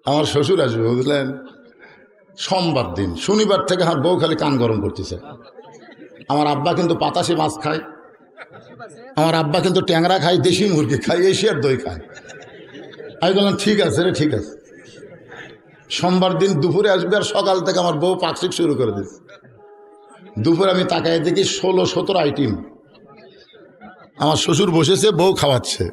আমার শ্বশুর আসবে বুঝলেন, সোমবার দিন। শনিবার থেকে আমার বউ খালি কান গরম করতেছে। আমার আব্বা কিন্তু পাতাসি মাছ খায়, আমার আব্বা কিন্তু ট্যাংরা খায়, দেশি মুরগি খায়, এশিয়ার দই খায়। আমি বললাম ঠিক আছে রে, ঠিক আছে। সোমবার দিন দুপুরে আসবে, আর সকাল থেকে আমার বউ পাকশিক শুরু করে দিচ্ছে। দুপুরে আমি তাকায় দেখি 16-17 আইটেম। আমার শ্বশুর বসেছে, বউ খাওয়াচ্ছে।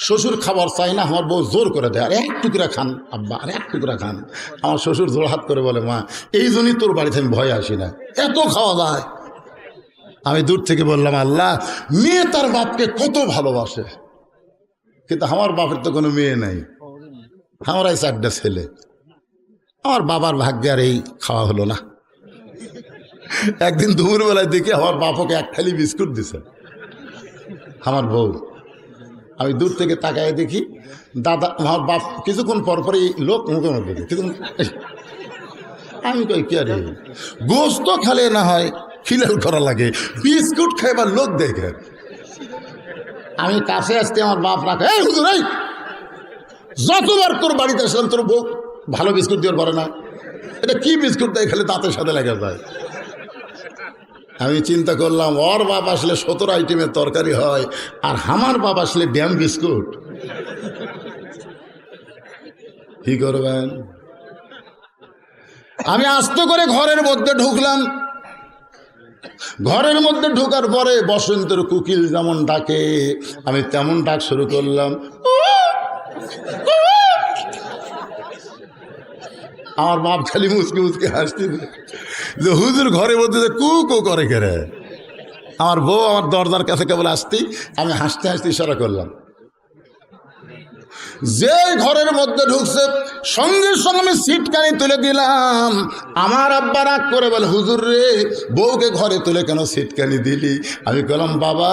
শ্বশুর খাবার চাই না, আমার বউ জোর করে দেয়, আর এক টুকরা খান আব্বা, আর এক টুকরা খান। আমার শ্বশুর জোর হাত করে বলে, মা এই জন্যই তোর বাড়িতে আমি ভয় আসি না, এত খাওয়া যায়। আমি দূর থেকে বললাম, আল্লাহ, মেয়ে তার বাপকে কত ভালোবাসে, কিন্তু আমার বাপের তো কোনো মেয়ে নাই, আমরাই 4টা ছেলে। আমার বাবার ভাগ্যে আর এই খাওয়া হলো না। একদিন দুপুরবেলায় দেখি আমার বাপকে এক থালি বিস্কুট দিছে আমার বউ। আমি দূর থেকে তাকায় দেখি দাদা, আমার বাপ কিছুক্ষণ পরপরই লোক মুখে মুখে কিছুক্ষণ। আমি কই কি আরে, গোস্ত খালে না হয় খিলাল করা লাগে, বিস্কুট খাইবার লোক দেখে। আমি কাছে আসতে আমার বাপ রাখে, এই হুজুর, এই যতবার তোর বাড়িতে আসলাম তোর বউ ভালো বিস্কুট দিয়ে পারে না, এটা কি বিস্কুট দেয়, খালি দাঁতের সাথে লেগে যায়। আমি চিন্তা করলাম, ওর বাপ আসলে 17 আইটেমের তরকারি হয়, আর আমার বাপ আসলে ড্যাম বিস্কুট। কি করবেন? আমি আস্তে করে ঘরের মধ্যে ঢুকলাম। ঘরের মধ্যে ঢোকার পরে বসন্তের কোকিল যেমন ডাকে, আমি তেমন ডাক শুরু করলাম। আমার বাপ খালি মুচকে মুচকে হাসতে, যে হুজুর ঘরের মধ্যে যে কু কু করে কেড়ে। আমার বউ আমার দরজার কাছে কেবল আসতেই আমি হাসতে হাসতে ইশারা করলাম। যে ঘরের মধ্যে ঢুকছে সঙ্গে সঙ্গে আমি সিটকানি তুলে দিলাম। আমার আব্বা রাগ করে বলে, হুজুর রে, বউকে ঘরে তুলে কেন সিটকানি দিলি? আমি বললাম, বাবা,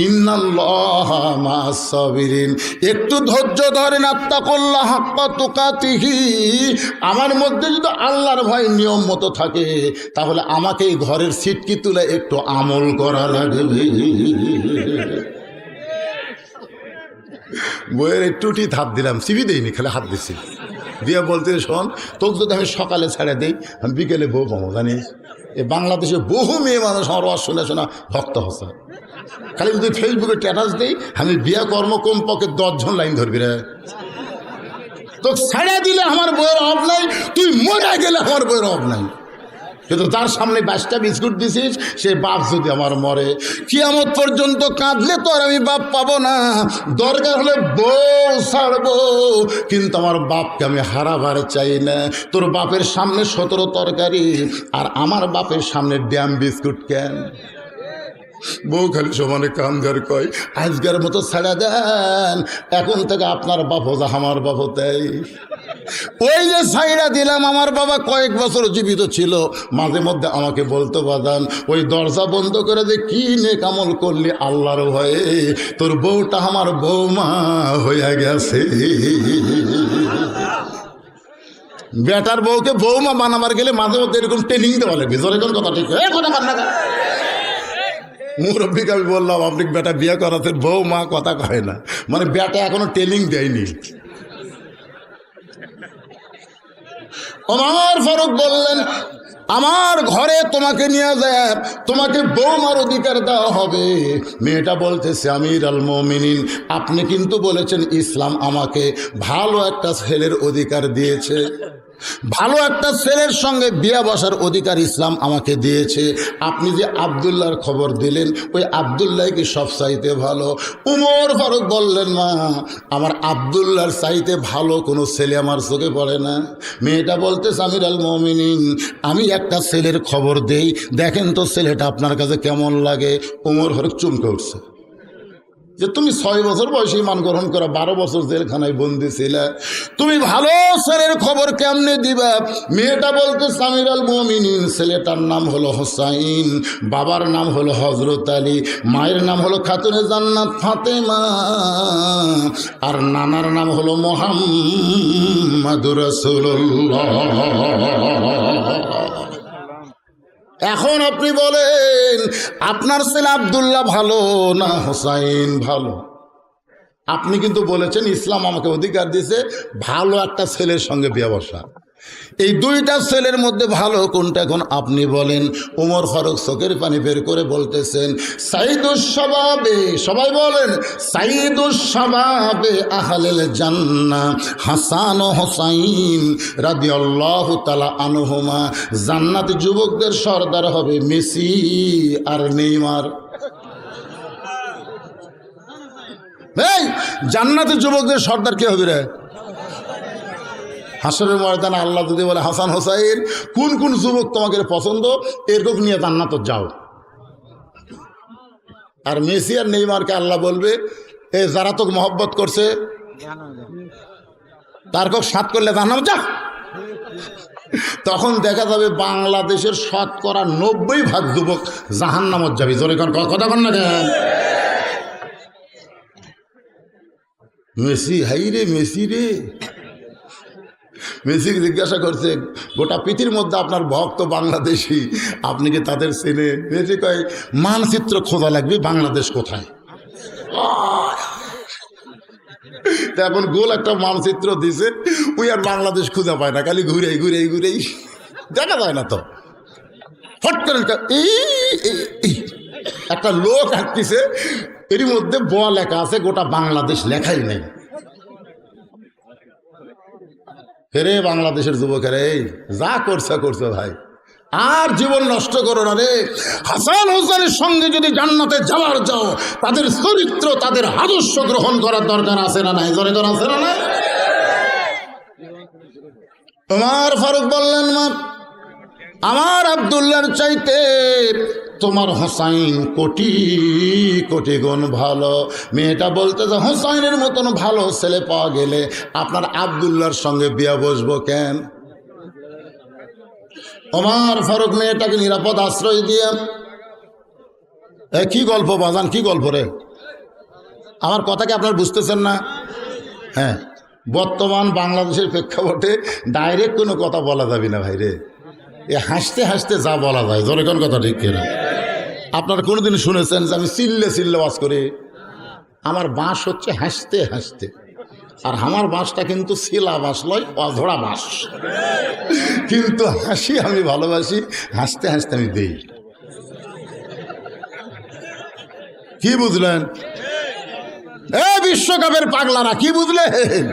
ইন্নাল্লাহা মা'আস সাবিরিন, একটু ধৈর্য ধরেন, আত্তাকুল্লাহ হাক্কা তুকাতিহি। আমার মধ্যে যদি আল্লাহর ভয় নিয়ম মতো থাকে, তাহলে আমাকে এই ঘরের সিটকি তুলে একটু আমল করা লাগবে। বইয়ের একটুটি ধাপ দিলাম, সিবি দেয়নি, খালি হাত দিচ্ছি দিয়ে বলতে, শোন, তোকে যদি আমি সকালে ছেড়ে দিই, আমি বিকেলে বউ পাবো, জানিস? এ বাংলাদেশে বহু মেয়ে মানুষ আমার ওয়াজ শুনে শোনা ভক্ত হচ্ছে। খালি যদি ফেসবুকে স্ট্যাটাস দিই, আমি বিয়ে কর্ম কমপক্ষে 10 জন লাইন ধরবি রে। তোকে ছেড়ে দিলে আমার বইয়ের অভাব নাই, তুই মরে গেলে আমার বইয়ের অভাব নাই। কিন্তু তার সামনে 22টা বিস্কুট দিছিস, সে বাপ যদি আমার মরে, কিয়ামত পর্যন্ত কাঁদলে তো আর আমি বাপ পাবো না। দরকার হলে বউ ছাড়বো, কিন্তু আমার বাপকে আমি হারাবার চাই না। তোর বাপের সামনে 17 তরকারি, আর আমার বাপের সামনে ড্যাম বিস্কুট কেন? বউ খালি সমানে কান ধর কয়, আজকের মতো ছেড়ে দেন, এখন থেকে আপনার বাপ যা আমার বাপ তাই। ওই যে ছাইড়া দিলাম, আমার বাবা কয়েক বছর জীবিত ছিল, মাঝে মধ্যে আমাকে বলতো, বাদান, ওই দরজা বন্ধ করে দে, কি নেক আমল করলি আল্লাহর ভয়ে, তোর বউটা আমার বৌমা হইয়া গেছে। বেটার বউকে বৌমা বানাবার গেলে মাঝে মধ্যে এরকম ট্রেনিং দেওয়া লাগবে। জোরে কোন কথা ঠিক, মুরব্বীকে আমি বললাম, আপনি বেটা বিয়ে করাতে বৌমা কথা কয় না, মানে বেটা এখনো ট্রেনিং দেয়নি। ওমর ফারুক বললেন, আমার ঘরে তোমাকে নিয়ে যায়, তোমাকে বৌমার অধিকার দেওয়া হবে। মেয়েটা বলতেছে, আমির আল মুমিনিন, আপনি কিন্তু বলেছেন ইসলাম আমাকে ভালো একটা ছেলের অধিকার দিয়েছে, ভালো একটা ছেলের সঙ্গে বিয়ে বসার অধিকার ইসলাম আমাকে দিয়েছে। আপনি যে আব্দুল্লাহর খবর দিলেন, ওই আব্দুল্লাহ কি সব চাইতে ভালো? উমর ফারুক বললেন, মা, আমার আব্দুল্লাহর চাইতে ভালো কোনো ছেলে আমার চোখে পড়ে না। মেয়েটা বলতেছে, আমির আল মুমিনিন, আমি একটা ছেলের খবর দেই, দেখেন তো ছেলেটা আপনার কাছে কেমন লাগে। উমর ফারুক চমকে উঠছে যে, তুমি 6 বছর বয়সে ঈমান গ্রহণ করা, 12 বছর জেলখানায় বন্দি ছিলে, তুমি ভালো ছেলের খবর কেমনে দিবা? মেয়েটা বলতে, আমির আল মুমিনিন, ছেলেটার নাম হলো হোসাইন, বাবার নাম হলো হযরত আলী, মায়ের নাম হলো খাতুনে জান্নাত ফাতেমা, আর নানার নাম হলো মুহাম্মাদুর রাসূলুল্লাহ। এখন আপনি বলেন, আপনার ছেলে আব্দুল্লাহ ভালো না হোসাইন ভালো? আপনি কিন্তু বলেছেন ইসলাম আমাকে অধিকার দিয়েছে ভালো একটা ছেলের সঙ্গে বিয়ে বসা। এই দুইটা ছেলের মধ্যে ভালো কোনটা এখন আপনি বলেন। ওমর ফারুক চোখের পানি বের করে বলতেছেন সাইদুস শাবাবে, সবাই বলেন সাইদুস শাবাবে আহলিল জান্নাহ হাসান ও হুসাইন রাদিয়াল্লাহু তাআলা আনহুমা। জান্নাতি যুবকদের সর্দার হবে মেসি আর নেইমার। এই জান্নাতি যুবকদের সর্দার কে হবে রে? হাসরের ময়দানে আল্লাহ যদি বলে হাসান হোসাইন কোন কোন যুবক তোমাকে পছন্দ, এরকম নিয়ে জান্নাত যাও। আর মেসি আর নেইমারকে আল্লাহ বলবে এ যারা তোকে মহব্বত করছে তার কক সাত করলে জান্নাত যা। তখন দেখা যাবে বাংলাদেশের 90% যুবক জাহান্নামত যাবে। জোরে কথা কন না কেন? মেসি হাই রে মেসি রে। মেসিকে জিজ্ঞাসা করছে গোটা পৃথিবীর মধ্যে আপনার ভক্ত বাংলাদেশি, আপনি কি তাদের চেনে? মেসি কয় মানচিত্র খোঁজা লাগবে, বাংলাদেশ কোথায়। এখন গোল একটা মানচিত্র দিছে, ওই আর বাংলাদেশ খুঁজে পায় না, খালি ঘুরেই দেখা যায় না। তো হট করে একটা লোক হাঁটতেছে, এরই মধ্যে লেখা আছে, গোটা বাংলাদেশ লেখাই নেই। রে বাংলাদেশের যুবকের এই যা করছে ভাই, আর জীবন নষ্ট করো না রে। হাসান হোসেনের সঙ্গে যদি জান্নাতে যাওয়ার যাও, তাদের চরিত্র তাদের আদর্শ গ্রহণ করার দরকার আছে না নাই? জোরে করে আছে না নাই? ওমর ফারুক বললেন মা, আমার আব্দুল্লাহর চাইতে তোমার হোসাইন কোটি কোটি গুণ ভালো। মেয়েটা বলতে যে হোসাইনের মতন ভালো ছেলে পাওয়া গেলে আপনার আব্দুল্লাহর সঙ্গে বিয়ে বসবো কেন? ওমর ফারুক মেয়েটাকে নিরাপদ আশ্রয় দিয়ে কি গল্প বাজান, কি গল্প রে? আমার কথাকে আপনার বুঝতেছেন না? হ্যাঁ, বর্তমান বাংলাদেশের প্রেক্ষাপটে ডাইরেক্ট কোনো কথা বলা যাবে না ভাই রে। এ হাসতে হাসতে যা বলা যায়, জোরে কোন কথা ঠিক কিনা? আপনারা কোনোদিন শুনেছেন যে আমি চিল্লে ওয়াজ করি? আমার বাঁশ হচ্ছে হাসতে হাসতে, আর আমার বাঁশটা কিন্তু শিলা বাঁশ লয়, অধরা বাঁশ। কিন্তু হাসি আমি ভালোবাসি, হাসতে হাসতে আমি দেই। কি বুঝলেন? বিশ্বকাপের পাগলারা কি বুঝলেন?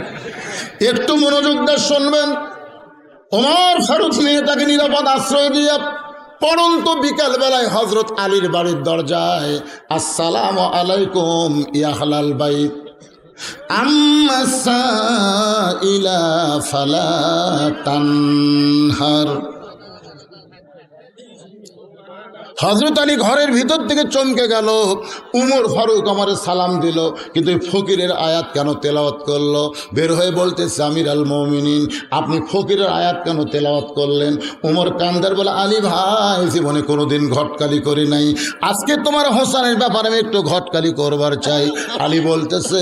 একটু মনোযোগ দিয়ে শুনবেন। ওমর ফারুক মেয়েটাকে নিরাপদ আশ্রয় দিয়ে পরন্ত বিকাল বেলায় হযরত আলীর বাড়ির দরজায় আসসালামু আলাইকুম ইয়া আহলাল বাইত আম্মা সাইলা ফালা তানহার। হযরত আলী ঘরের ভিতর থেকে চমকে গেল। উমর ফারুক আমার সালাম দিল, কিন্তু ফকিরের আয়াত কেন তেলাওয়াত করলো? বের হয়ে বলতেছে আমির আল মুমিনিন, আপনি ফকিরের আয়াত কেন তেলাওয়াত করলেন? উমর কান্দার বলে আলী ভাই, জীবনে কোনোদিন ঘটকালি করি নাই, আজকে তোমার হোসেনের ব্যাপারে আমি একটু ঘটকালি করবার চাই। আলী বলতেছে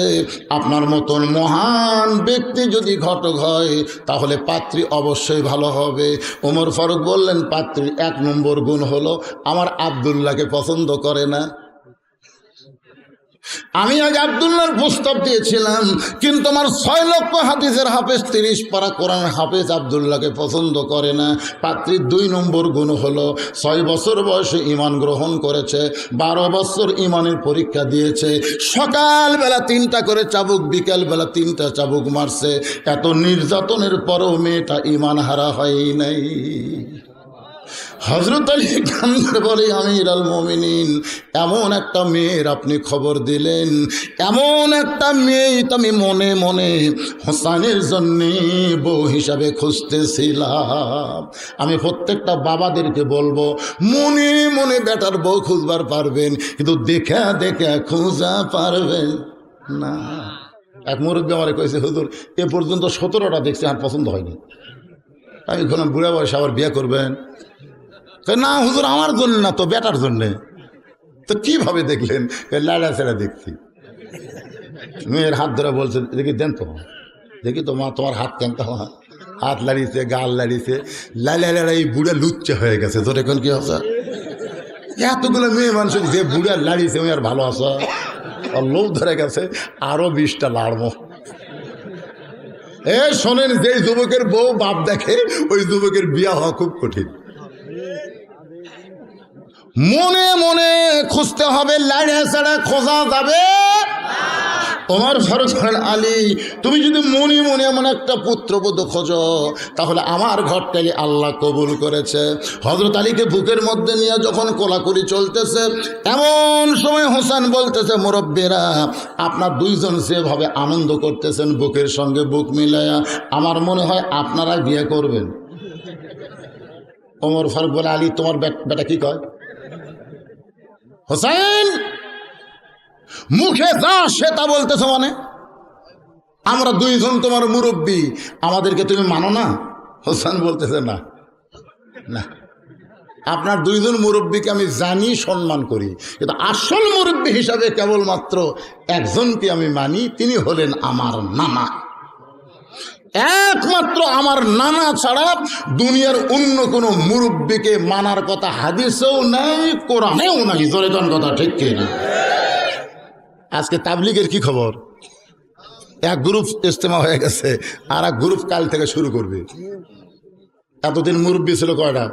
আপনার মতন মহান ব্যক্তি যদি ঘটক হয় তাহলে পাত্রী অবশ্যই ভালো হবে। উমর ফারুক বললেন পাত্রীর 1 নম্বর গুণ হলো আমার আব্দুল্লাহকে পছন্দ করে না। আমি আগে আব্দুল্লাহর প্রস্তাব দিয়েছিলাম, কিন্তু আমার 6 লক্ষ হাদিসের হাফেজ 30 পারা কোরআন হাফেজ আব্দুল্লাহকে পছন্দ করে না। পাত্রীর 2 নম্বর গুণ হলো 6 বছর বয়সে ঈমান গ্রহণ করেছে, 12 বছর ঈমানের পরীক্ষা দিয়েছে, সকালবেলা 3টা করে চাবুক, বিকালবেলা 3টা চাবুক মারছে। এত নির্যাতনের পরেও মেয়েটা ঈমান হারা হয় নাই। হযরত আলী কান্দার বলে আমির আল মুমিনিন, এমন একটা মেয়ের আপনি খবর দিলেন, এমন একটা মেয়ে তো আমি মনে মনে হোসেনের জন্য বউ হিসাবে খুঁজতেছিলাম। আমি প্রত্যেকটা বাবাদেরকে বলবো মনে মনে বেটার বউ খুঁজবার পারবেন, কিন্তু দেখা দেখা খোঁজা পারবেন না। এক মুরব্বী আমারে কইছে হুজুর এ পর্যন্ত 17টা দেখছি, আর পছন্দ হয়নি। আমি বললাম বুড়া বয়সে আবার বিয়ে করবেন? না হুজুর আমার জন্য না, তো বেটার জন্যে। তো কিভাবে দেখলেন? লাড়া ছেড়া দেখছি। মেয়ের হাত ধরে বলছে দেখি দেন তো, দেখি তো মা তোমার হাত কেন? হাত লাড়িয়েছে, গাল লাড়িয়েছে, লাড়াই বুড়া লুচ্চে হয়ে গেছে। তোর এখন কি হচ্ছে? এতগুলো মেয়ে মানুষ যে বুড়া লাড়িয়েছে ওই আর ভালো আছো? লোভ ধরে গেছে, আরো 20টা লাড়বো। শোনেন, যে যুবকের বউ বাপ দেখে ওই যুবকের বিয়া হওয়া খুব কঠিন। মনে মনে খুঁজতে হবে, লাড়ে ছাড়া খোঁজা যাবে। ওমর ফারুক বলেন, আলী তুমি যদি মনে মনে এমন একটা পুত্রবধূ খোঁজো তাহলে আমার ঘরটাই আল্লাহ কবুল করেছে। হযরত আলীকে বুকের মধ্যে নিয়ে যখন কোলাকুলি চলতেছে, এমন সময় হোসেন বলতেছে, মুরব্বীরা আপনার দুইজন যেভাবে আনন্দ করতেছেন বুকের সঙ্গে বুক মিলায়া, আমার মনে হয় আপনারা বিয়ে করবেন। ওমর ফারুক বলে, আলী তোমার বেটা কি কয়? হোসেন মুখে যা সে তা বলতেছে, মানে আমরা দুইজন তোমার মুরব্বী, আমাদেরকে তুমি মানো না? হোসেন বলতেছে, না না, আপনার দুইজন মুরব্বীকে আমি জানি, সম্মান করি, কিন্তু আসল মুরব্বী হিসাবে কেবলমাত্র একজনকে আমি মানি, তিনি হলেন আমার নানা। একমাত্র আমার নানা ছাড়া দুনিয়ার অন্য কোনো মুরব্বীকে মানার কথা হাদিসেও নাই, কোরআনেও নাই। জোরে কোন কথা ঠিক কি না? আজকে তাবলিগের কি খবর? এক গ্রুপ ইজতেমা হয়ে গেছে, আর এক গ্রুপ কাল থেকে শুরু করবে। এতদিন মুরব্বী ছিল কয়টা,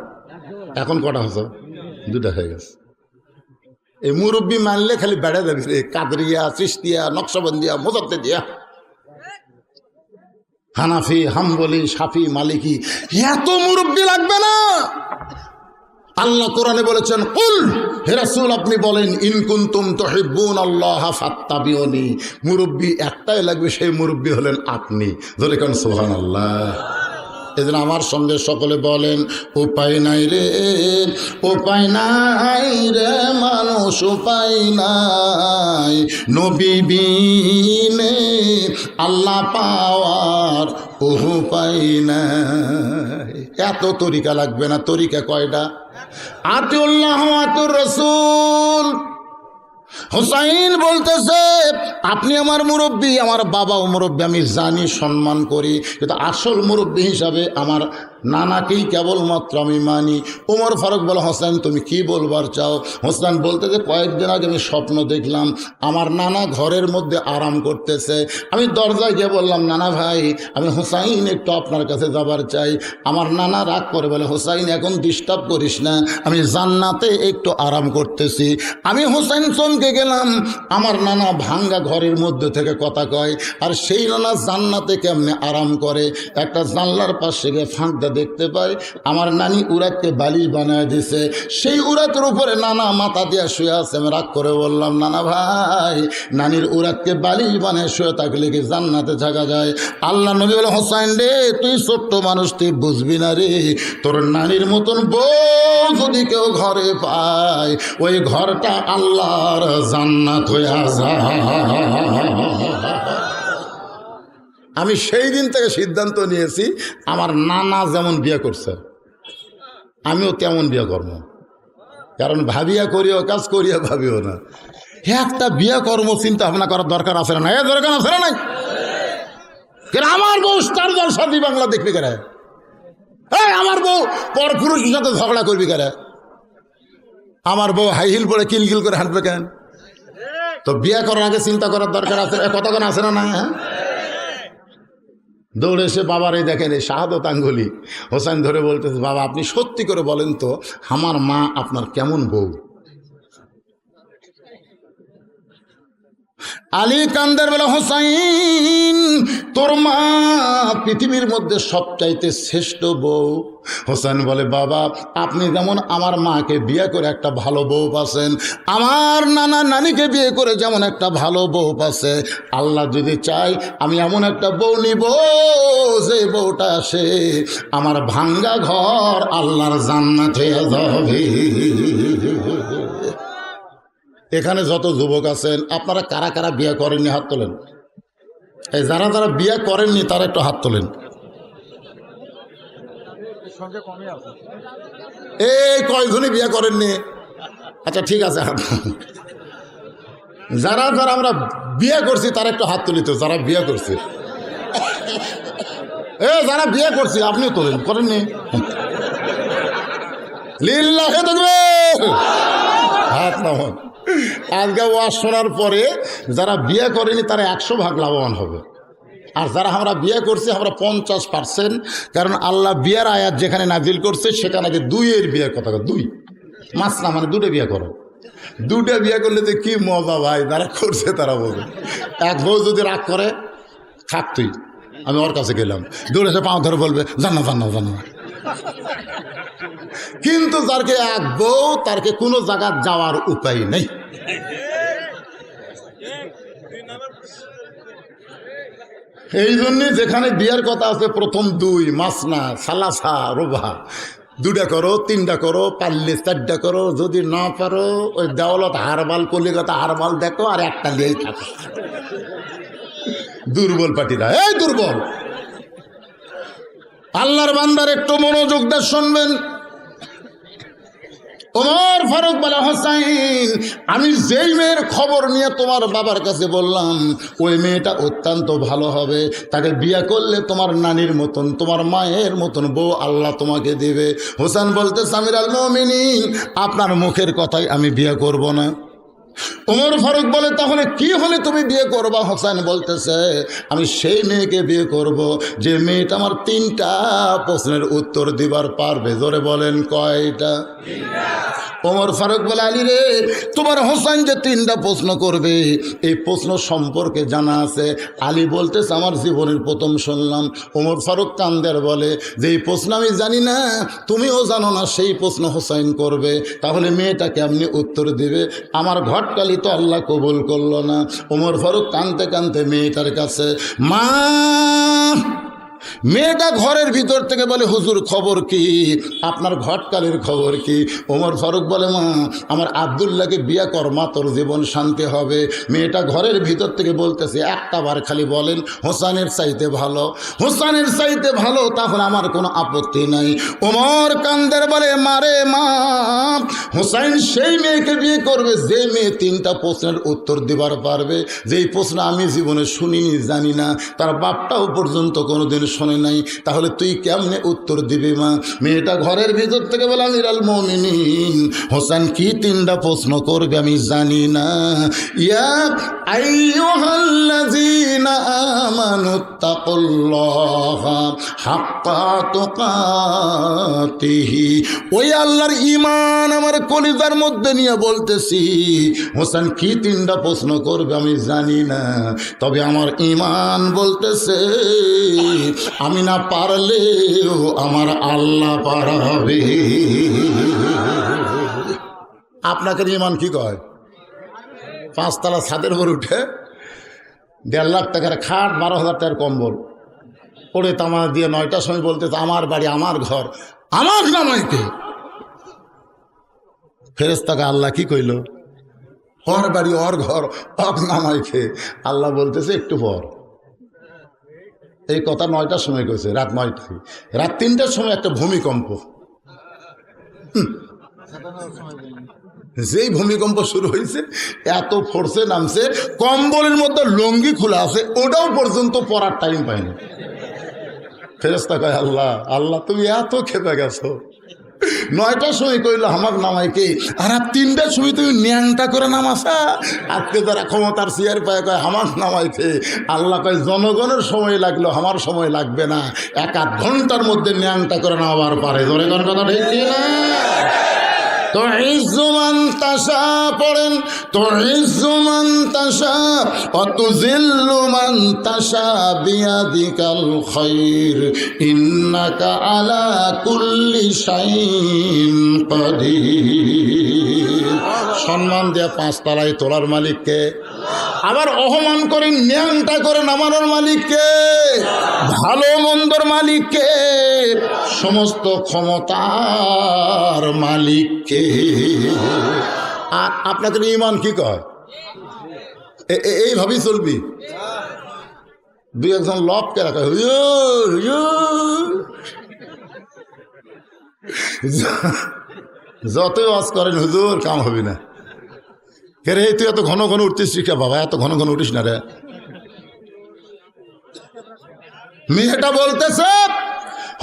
এখন কটা হচ্ছে? 2টা হয়ে গেছে। এই মুরব্বী মানলে খালি বেড়া যাবে, কাদরিয়া, চিশতিয়া, নকশবন্দিয়া, মুজাদ্দিদিয়া, হানাফি, হাম্বলি, শাফি, মালিকি, এত মুরব্বী লাগবে না। আল্লাহ কোরআনে বলেছেন, কুল হে রাসূল আপনি বলেন, ইন কুনতুম তুহিব্বুনাল্লাহ ফাত্তাবিউনি। মুরব্বী একটাই লাগবে, সেই মুরব্বী হলেন আপনি। জোরে কোন সুবহানাল্লাহ। এজন্য আমার সঙ্গে সকলে বলেন, উপায় নাই রে, উপায় নাই রে মানুষ, উপায় নাই নবী বিনে আল্লাহ পাওয়ার উপায় নাই। এত তরিকা লাগবে না। তরিকা কয়টা? আতিউল্লাহ আতিউর রাসূল। হোসাইন বলতেছে, আপনি আমার মুরব্বী, আমার বাবাও মুরব্বী, আমি জানি, সম্মান করি, কিন্তু আসল মুরব্বী হিসাবে আমার নানাকেই কেবলমাত্র আমি মানি। ওমর ফারুক বলে, হোসেন তুমি কি বলবার চাও? হোসেন বলতেছে, কয়েকদিন আগে আমি স্বপ্ন দেখলাম আমার নানা ঘরের মধ্যে আরাম করতেছে। আমি দরজায় গিয়ে বললাম, নানা ভাই আমি হোসাইন একটু আপনার কাছে যাবার চাই। আমার নানা রাগ করে বলে, হোসাইন এখন ডিস্টার্ব করিস না, আমি জান্নাতে একটু আরাম করতেছি। আমি হোসাইন চমকে গেলাম, আমার নানা ভাঙ্গা ঘরের মধ্যে থেকে কথা কয়, আর সেই নানা জান্নাতে কেমনে আরাম করে? একটা জানলার পাশে গিয়ে ফাঁকটা দেখতে পাই, আমার নানি উরাতকে বালিশ বানায় দিছে, সেই উরাতের উপরে নানা মাথা দিয়া শুয়ে আছে। আমি রাগ করে বললাম, নানা ভাই নানির উরাতকে বালিশ বানায় শুয়ে থাকলে কি জান্নাতে থাকা যায়? আল্লাহ নবী বলে, হোসাইন রে তুই ছোট্ট মানুষ, তুই বুঝবি না রে, তোর নানির মতন বউ যদি কেউ ঘরে পায়, ওই ঘরটা আল্লাহর জান্নাত হইয়া যায়। আমি সেই দিন থেকে সিদ্ধান্ত নিয়েছি, আমার নানা যেমন বিয়ে করছে আমিও তেমন বিয়ে করব। কারণ ভাবিয়া করিও কাজ, করিয়া ভাবিও না। একটা বিয়ে কর্ম চিন্তা ভাবনা করার দরকার আছে না? দরকার আছে না? নাই। আমার বউ স্টার জলসা দি বাংলা দেখবি কেন? আমার বউ পর পুরুষের সাথে ঝগড়া করবি কেন? আমার বউ হাই হিল পরে কিলকিল করে হাঁটবে কেন? তো বিয়ে করার আগে চিন্তা করার দরকার আছে, কতক্ষণ আছে না? না, হ্যাঁ। দৌড়ে এসে বাবার এই দেখেন, এই শাহাদত আঙ্গুলি। হোসেন ধরে বলতেছে, বাবা আপনি সত্যি করে বলেন তো, আমার মা আপনার কেমন বউ? আলী কান্দের বলে, হোসাইন তোর মা পৃথিবীর মধ্যে সবচাইতে শ্রেষ্ঠ বউ। হোসেন বলে, বাবা আপনি যেমন আমার মাকে বিয়ে করে একটা ভালো বউ পাচ্ছেন, আমার নানা নানিকে বিয়ে করে যেমন একটা ভালো বউ পাচ্ছে, আল্লাহ যদি চায় আমি এমন একটা বউ নিব যে বউটা আসে আমার ভাঙ্গা ঘর আল্লাহর জান্নাতে যাবে। এখানে যত যুবক আছেন আপনারা কারা কারা বিয়ে করেননি হাত তোলেন। এই যারা যারা বিয়ে করেননি তারা একটু হাত তোলেন। এই কয়জনই বিয়ে করেননি? আচ্ছা ঠিক আছে, যারা যারা আমরা বিয়ে করছি তারা একটু হাত তুলি তো, যারা বিয়ে করছে। যারা বিয়ে করছি আপনিও তোলেন, করেননি? লিল্লাহে তাকবীর, হাত নামান। আজকে ওয়াজ শোনার পরে যারা বিয়ে করেনি তারা 100 ভাগ লাভবান হবে, আর যারা আমরা বিয়ে করছি আমরা 50%। কারণ আল্লাহ বিয়ের আয়াত যেখানে নাজিল করছে সেখানে আগে 2-এর বিয়ের কথা, 2 মাস না, মানে 2টে বিয়ে করো। 2টে বিয়ে করলে তো কি মজা ভাই, যারা করছে তারা বলবে। এক বউ যদি রাগ করে, থাক তুই, আমি ওর কাছে গেলাম, দৌড়েছে পাও ধরে বলবে জানা জানা জানা। কিন্তু যারকে এক বউ, তারকে কোনো জায়গা যাওয়ার উপায় নেই। এই জন্যে যেখানে বিয়ের কথা আছে প্রথম 2 মাসনা সালাসা রোভা, 2টা করো, 3টা করো, পারলে 4টা করো, যদি না পারো ওই দেওয়ালত হারবাল কলিকাতা হারবাল দেখো, আর একটা নিয়েই থাকো। দুর্বল পার্টিরা, এই দুর্বল। আল্লাহর বান্দার একটু মনোযোগ দিয়ে শুনবেন। ওমর ফারুক বলে, হোসাইন, আমি যেই মেয়ের খবর নিয়ে তোমার বাবার কাছে বললাম ওই মেয়েটা অত্যন্ত ভালো হবে, তাকে বিয়ে করলে তোমার নানির মতন, তোমার মায়ের মতন বউ আল্লাহ তোমাকে দেবে। হোসেন বলতে, আমিরুল মুমিনিন, আপনার মুখের কথাই আমি বিয়ে করব না। ওমর ফারুক বলে, তাহলে কি হলে তুমি বিয়ে করবা? হোসেন বলতেছে, আমি সেই মেয়েকে বিয়ে করব যে মেয়েটা আমার 3টা প্রশ্নের উত্তর দিবার পারবে। জোরে বলেন, কয়টা? ওমর ফারুক বলে, আলী রে, তোমার হোসেন যে 3টা প্রশ্ন করবে এই প্রশ্ন সম্পর্কে জানা আছে? আলী বলতেছে, আমার জীবনের প্রথম শুনলাম। ওমর ফারুক কান্দের বলে, যে এই প্রশ্ন আমি জানি না, তুমিও জানো না, সেই প্রশ্ন হোসেন করবে, তাহলে মেয়েটাকে আপনি উত্তর দিবে। আমার ঘটকালি তো আল্লাহ কবুল করলো না। ওমর ফারুক কানতে কানতে মেয়েটার কাছে, মা, মেয়েটা ঘরের ভিতর থেকে বলে, হুজুর খবর কি, আপনার ঘটকালের খবর কি? ওমর ফারুক বলে, মা, আমার আব্দুল্লাহকে বিয়ে কর, মা, তোর জীবন শান্তি হবে। মেয়েটা ঘরের ভিতর থেকে বলতেছে, একটা বার খালি বলেন হোসেনের চাইতে ভালো, হোসেনের চাইতে ভালো, তাহলে আমার কোনো আপত্তি নাই। ওমর কান্দের বলে, মারে মা, হোসেন সেই মেয়েকে বিয়ে করবে যে মেয়ে 3টা প্রশ্নের উত্তর দিবার পারবে, যেই প্রশ্ন আমি জীবনে শুনিনি, জানি না, তার বাপটাও পর্যন্ত কোনোদিন শোনে নাই। তাহলে তুই কেমনে উত্তর দিবি মা? মেয়েটা ঘরের ভিতর থেকে বলে, আমিরুল মুমিনিন, হোসেন কি 3টা প্রশ্ন করবে আমি জানি না। ইয়া আইয়ুহাল্লাযীনা আমানুত্তাকুল্লাহা হাক্কা তুকাতিহি, ওই আল্লাহর ঈমান আমার কলিজার মধ্যে নিয়ে বলতেছি, হোসেন কি 3টা প্রশ্ন করবে আমি জানি না, তবে আমার ঈমান বলতেছে আমি না পারলেও আমার আল্লাহ পারাবে। আপনাকে ঈমান কি কয়? 5 তলা ছাদের উপর উঠে 1.5 লাখ টাকার খাট, 12,000 টাকার কম্বল পড়ে তামা দিয়ে 9টার সময় বলতেছে, আমার বাড়ি, আমার ঘর, আমার নামাইতে। ফেরেশতাকে আল্লাহ কি কইল? ওর বাড়ি, ওর ঘর, অক নামাইকে। আল্লাহ বলতেছে, একটু পর। এই কথা 9টার সময় কইছে, রাত 9টায়। রাত 3টার সময় একটা ভূমিকম্প, যেই ভূমিকম্প শুরু হয়েছে, এত ফোর্সে নামছে, কম্বলের মধ্যে লঙ্গি খোলা আছে, ওটাও পর্যন্ত পরার টাইম পায়নি। ফেরেশতা কয়, আল্লাহ, আল্লাহ, তুমি এত খেপে গেছো। 9টার সময় কইল আমার নামাইকে, আর 3টার সময় তুমি ন্যাংটা করে নামাসা। আজকে যারা ক্ষমতার চেয়ার পায় কয় আমার নামাইকে। আল্লাহ কয়, জনগণের সময় লাগলো, আমার সময় লাগবে না, 1-8 ঘন্টার মধ্যে ন্যাংটা করে নামাবার পারে। জোরে কোন কথা ঠিক না? তো ইজ্জুমান তাশা পড়েন, তো ইজ্জুমান তাশা অতুজিল্লুমান তাশা বিয়াদিকাল খায়র ইন্নাকা আলা কুল্লি শাইইন কাদির। সম্মান দেয়া 5 তলায় তোলার মালিককে, আবার অপমান করে ন্যাংটা করে নামানোর মালিককে, ভালো মন্দর মালিককে, সমস্ত ক্ষমতার মালিককে। আর আপনাদের ঈমান কি কয়? এইভাবেই চলবি। 2-1 জন লবকে রাখা, হুজুর হুজুর, যতই ওয়াজ করেন হুজুর, কাম হবে না। কে রে, তুই এত ঘন ঘন উঠতিস শিখা বাবা, এত ঘন ঘন উঠিস না রে। মেয়েটা বলতেছে,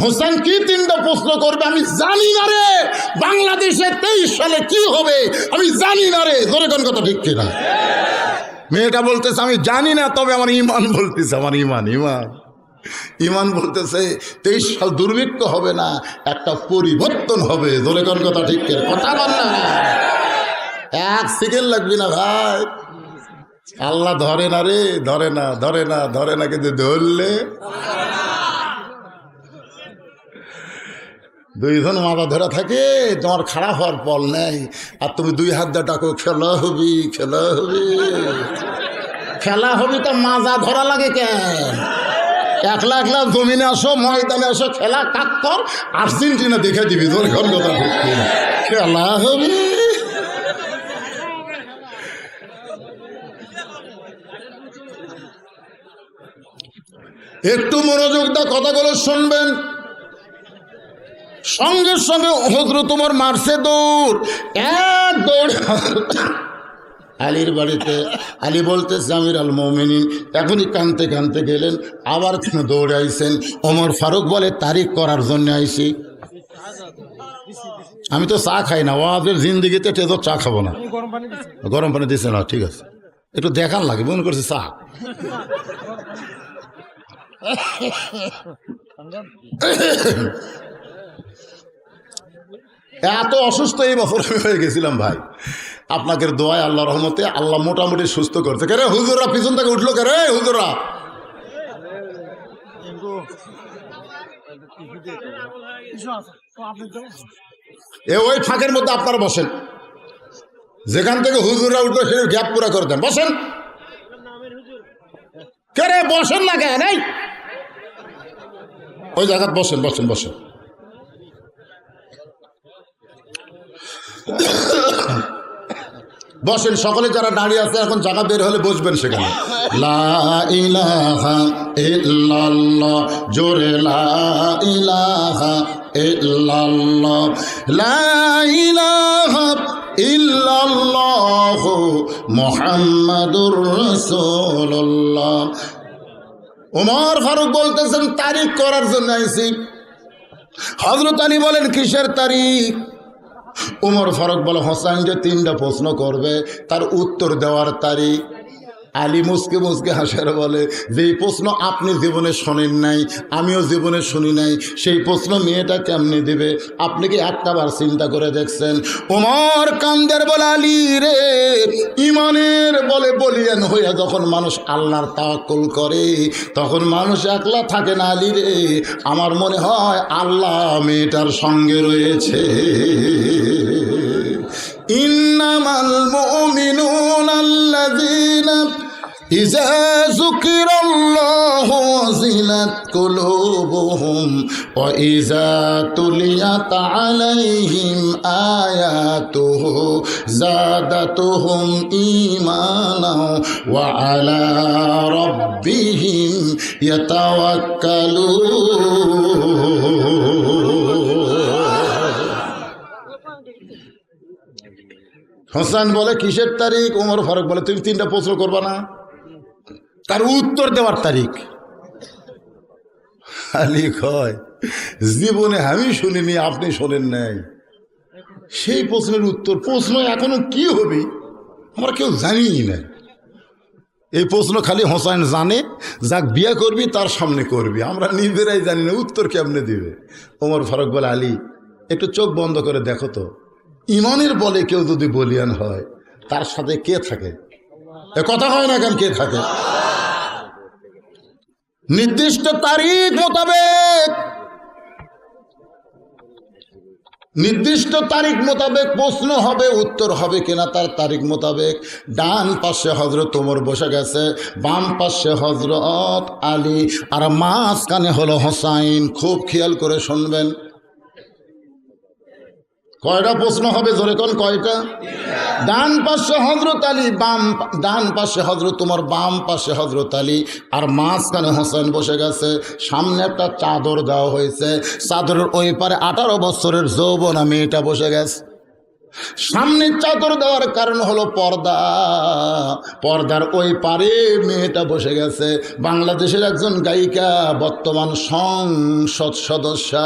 হোসেন কি 3টা প্রশ্ন করবে আমি জানি না রে। বাংলাদেশে 23 সালে কি হবে আমি জানি না রে। জোরে কোন কথা ঠিক কিনা? মেয়েটা বলতেছে আমি জানি না, তবে আমার ইমান বলতেছে, আমার ইমান বলতেছে 23 সাল দুর্ভিক্ষ হবে না, একটা পরিবর্তন হবে। জোরে কোন কথা ঠিক কিনা? কথা বল না, 1 সেকেন্ড লাগবে না ভাই। আল্লাহ ধরে না রে, ধরে না কিন্তু ধরলে 2 জন মাথা ধরা থাকে, তোমার খারাপ হওয়ার পল নেই। আর তুমি 2 হাত দিয়ে ডাকো খেলা হবি, তো মাজা ধরা লাগে কেন? একলা জমিনে আসো, ময়দানে আসো, খেলা কাক কর, আর্জেন্টিনা দেখে দিবি। তোর ঘর কথা খেলা হবি। একটু মনোযোগ দা কথাগুলো শুনবেন। সঙ্গে সঙ্গে হজরত তোমার মারছে দৌড়, এক দৌড় আলীর বাড়িতে। আলী বলতেছে আমির আল মুমিনিন, এখনই কানতে গেলেন, আবার দৌড়ে আইছেন। ওমর ফারুক বলে তারিখ করার জন্য আইছি। আমি তো চা খাই না, ওদের জিন্দিগিতে তো চা খাবো না। গরম পানি দিচ্ছে না, ঠিক আছে, একটু দেখান লাগে, মনে করছে চা। এত অসুস্থ এই বছর আমি হয়ে গেছিলাম ভাই। আপনাকে দোয়ায় আল্লাহ রহমতে আল্লাহ মোটামুটি সুস্থ করতে। কে রে হুজুররা পিছন থেকে উঠলো, কে রে হুজুররা? ওই ফাঁকের মধ্যে আপনারা বসেন, যেখান থেকে হুজুররা উঠলো সে গ্যাপ পুরা করে দেন। বসেন, কে রে বসেন না কেন? ওই জায়গায় বসেন। বসেন সকলে, যারা দাঁড়িয়ে আছে এখন জায়গা বের হলে বসবেন সেখানে। লা ইলাহা ইল্লাল্লাহ, জোরে লা ইলাহা ইল্লাল্লাহ, লা ইলাহা ইল্লাল্লাহ মুহাম্মাদুর রাসূলুল্লাহ। ওমর ফারুক বলতেছেন তারিখ করার জন্য আইছি। হযরত আলী বলেন কিসের তারিখ? ওমর ফারুক বলে হোসেন যে 3টা প্রশ্ন করবে তার উত্তর দেওয়ার তারিখ। আলী মুসকে হাসার বলে যেই প্রশ্ন আপনি জীবনে শোনেন নাই, আমিও জীবনে শুনি নাই, সেই প্রশ্ন মেয়েটা কেমনে দিবে? আপনি কি একটাবার চিন্তা করে দেখছেন? ওমর কান্দের বলে আলী রে, ইমানের বলে বলিয়ান হইয়া যখন মানুষ আল্লাহর তাওয়াক্কুল করে তখন মানুষ একলা থাকে না আলী রে। আমার মনে হয় আল্লাহ মেয়েটার সঙ্গে রয়েছে। ইন্নামাল মুমিনুনা আল্লাযীনা ইযা যুকিরাল্লাহু ওয়াজিলাত কুলুবুহুম ওয়া ইযা তুলিয়াত আলাইহিম আয়াতুহু যাদাতুহুম ঈমানাও ওয়া আলা রাব্বিহিম ইয়াতাওয়াক্কালুন। হোসেন বলে কিসের তারিখ? ওমর ফারুক বলে তুমি 3টা প্রশ্ন করবা না, তার উত্তর দেওয়ার তারিখ। আলী কয় জীবনে আমি শুনিনি, আপনি শোনেন নাই, সেই প্রশ্নের উত্তর। প্রশ্ন এখনো কি হবে আমরা কেউ জানি না। এই প্রশ্ন খালি হোসেন জানে, যাক বিয়ে করবি তার সামনে করবি, আমরা নিজেরাই জানি না উত্তর কেমনে দিবে। ওমর ফারুক বলে আলী একটু চোখ বন্ধ করে দেখো তো, ইমানের বলে কেউ যদি বলিয়ান হয় তার সাথে কে থাকে? এ কথা হয় না কেন? কে থাকে? নির্দিষ্ট তারিখ মোতাবেক প্রশ্ন হবে, উত্তর হবে কিনা তার তারিখ মোতাবেক। ডান পাশে হযরত ওমর বসে গেছে, বাম পাশে হযরত আলী, আর মাঝখানে হলো হোসাইন। খুব খেয়াল করে শুনবেন। কয়টা প্রশ্ন হবে জোরে কোন? কয়টা? ডান পাশে হযরত আলী, ডান পাশে হযরত ওমর, বাম পাশে হযরত আলী, আর মাঝখানে হোসেন বসে গেছে। সামনে একটা চাদর দেওয়া হয়েছে, চাদরের ওই পারে 18 বছরের যৌবনা মেয়েটা বসে গেছে। সামনে চাদর দেওয়ার কারণ হলো পর্দা। পর্দার ওই পারে মেয়েটা বসে গেছে, বাংলাদেশের একজন গায়িকা, বর্তমান সংসদ সদস্যা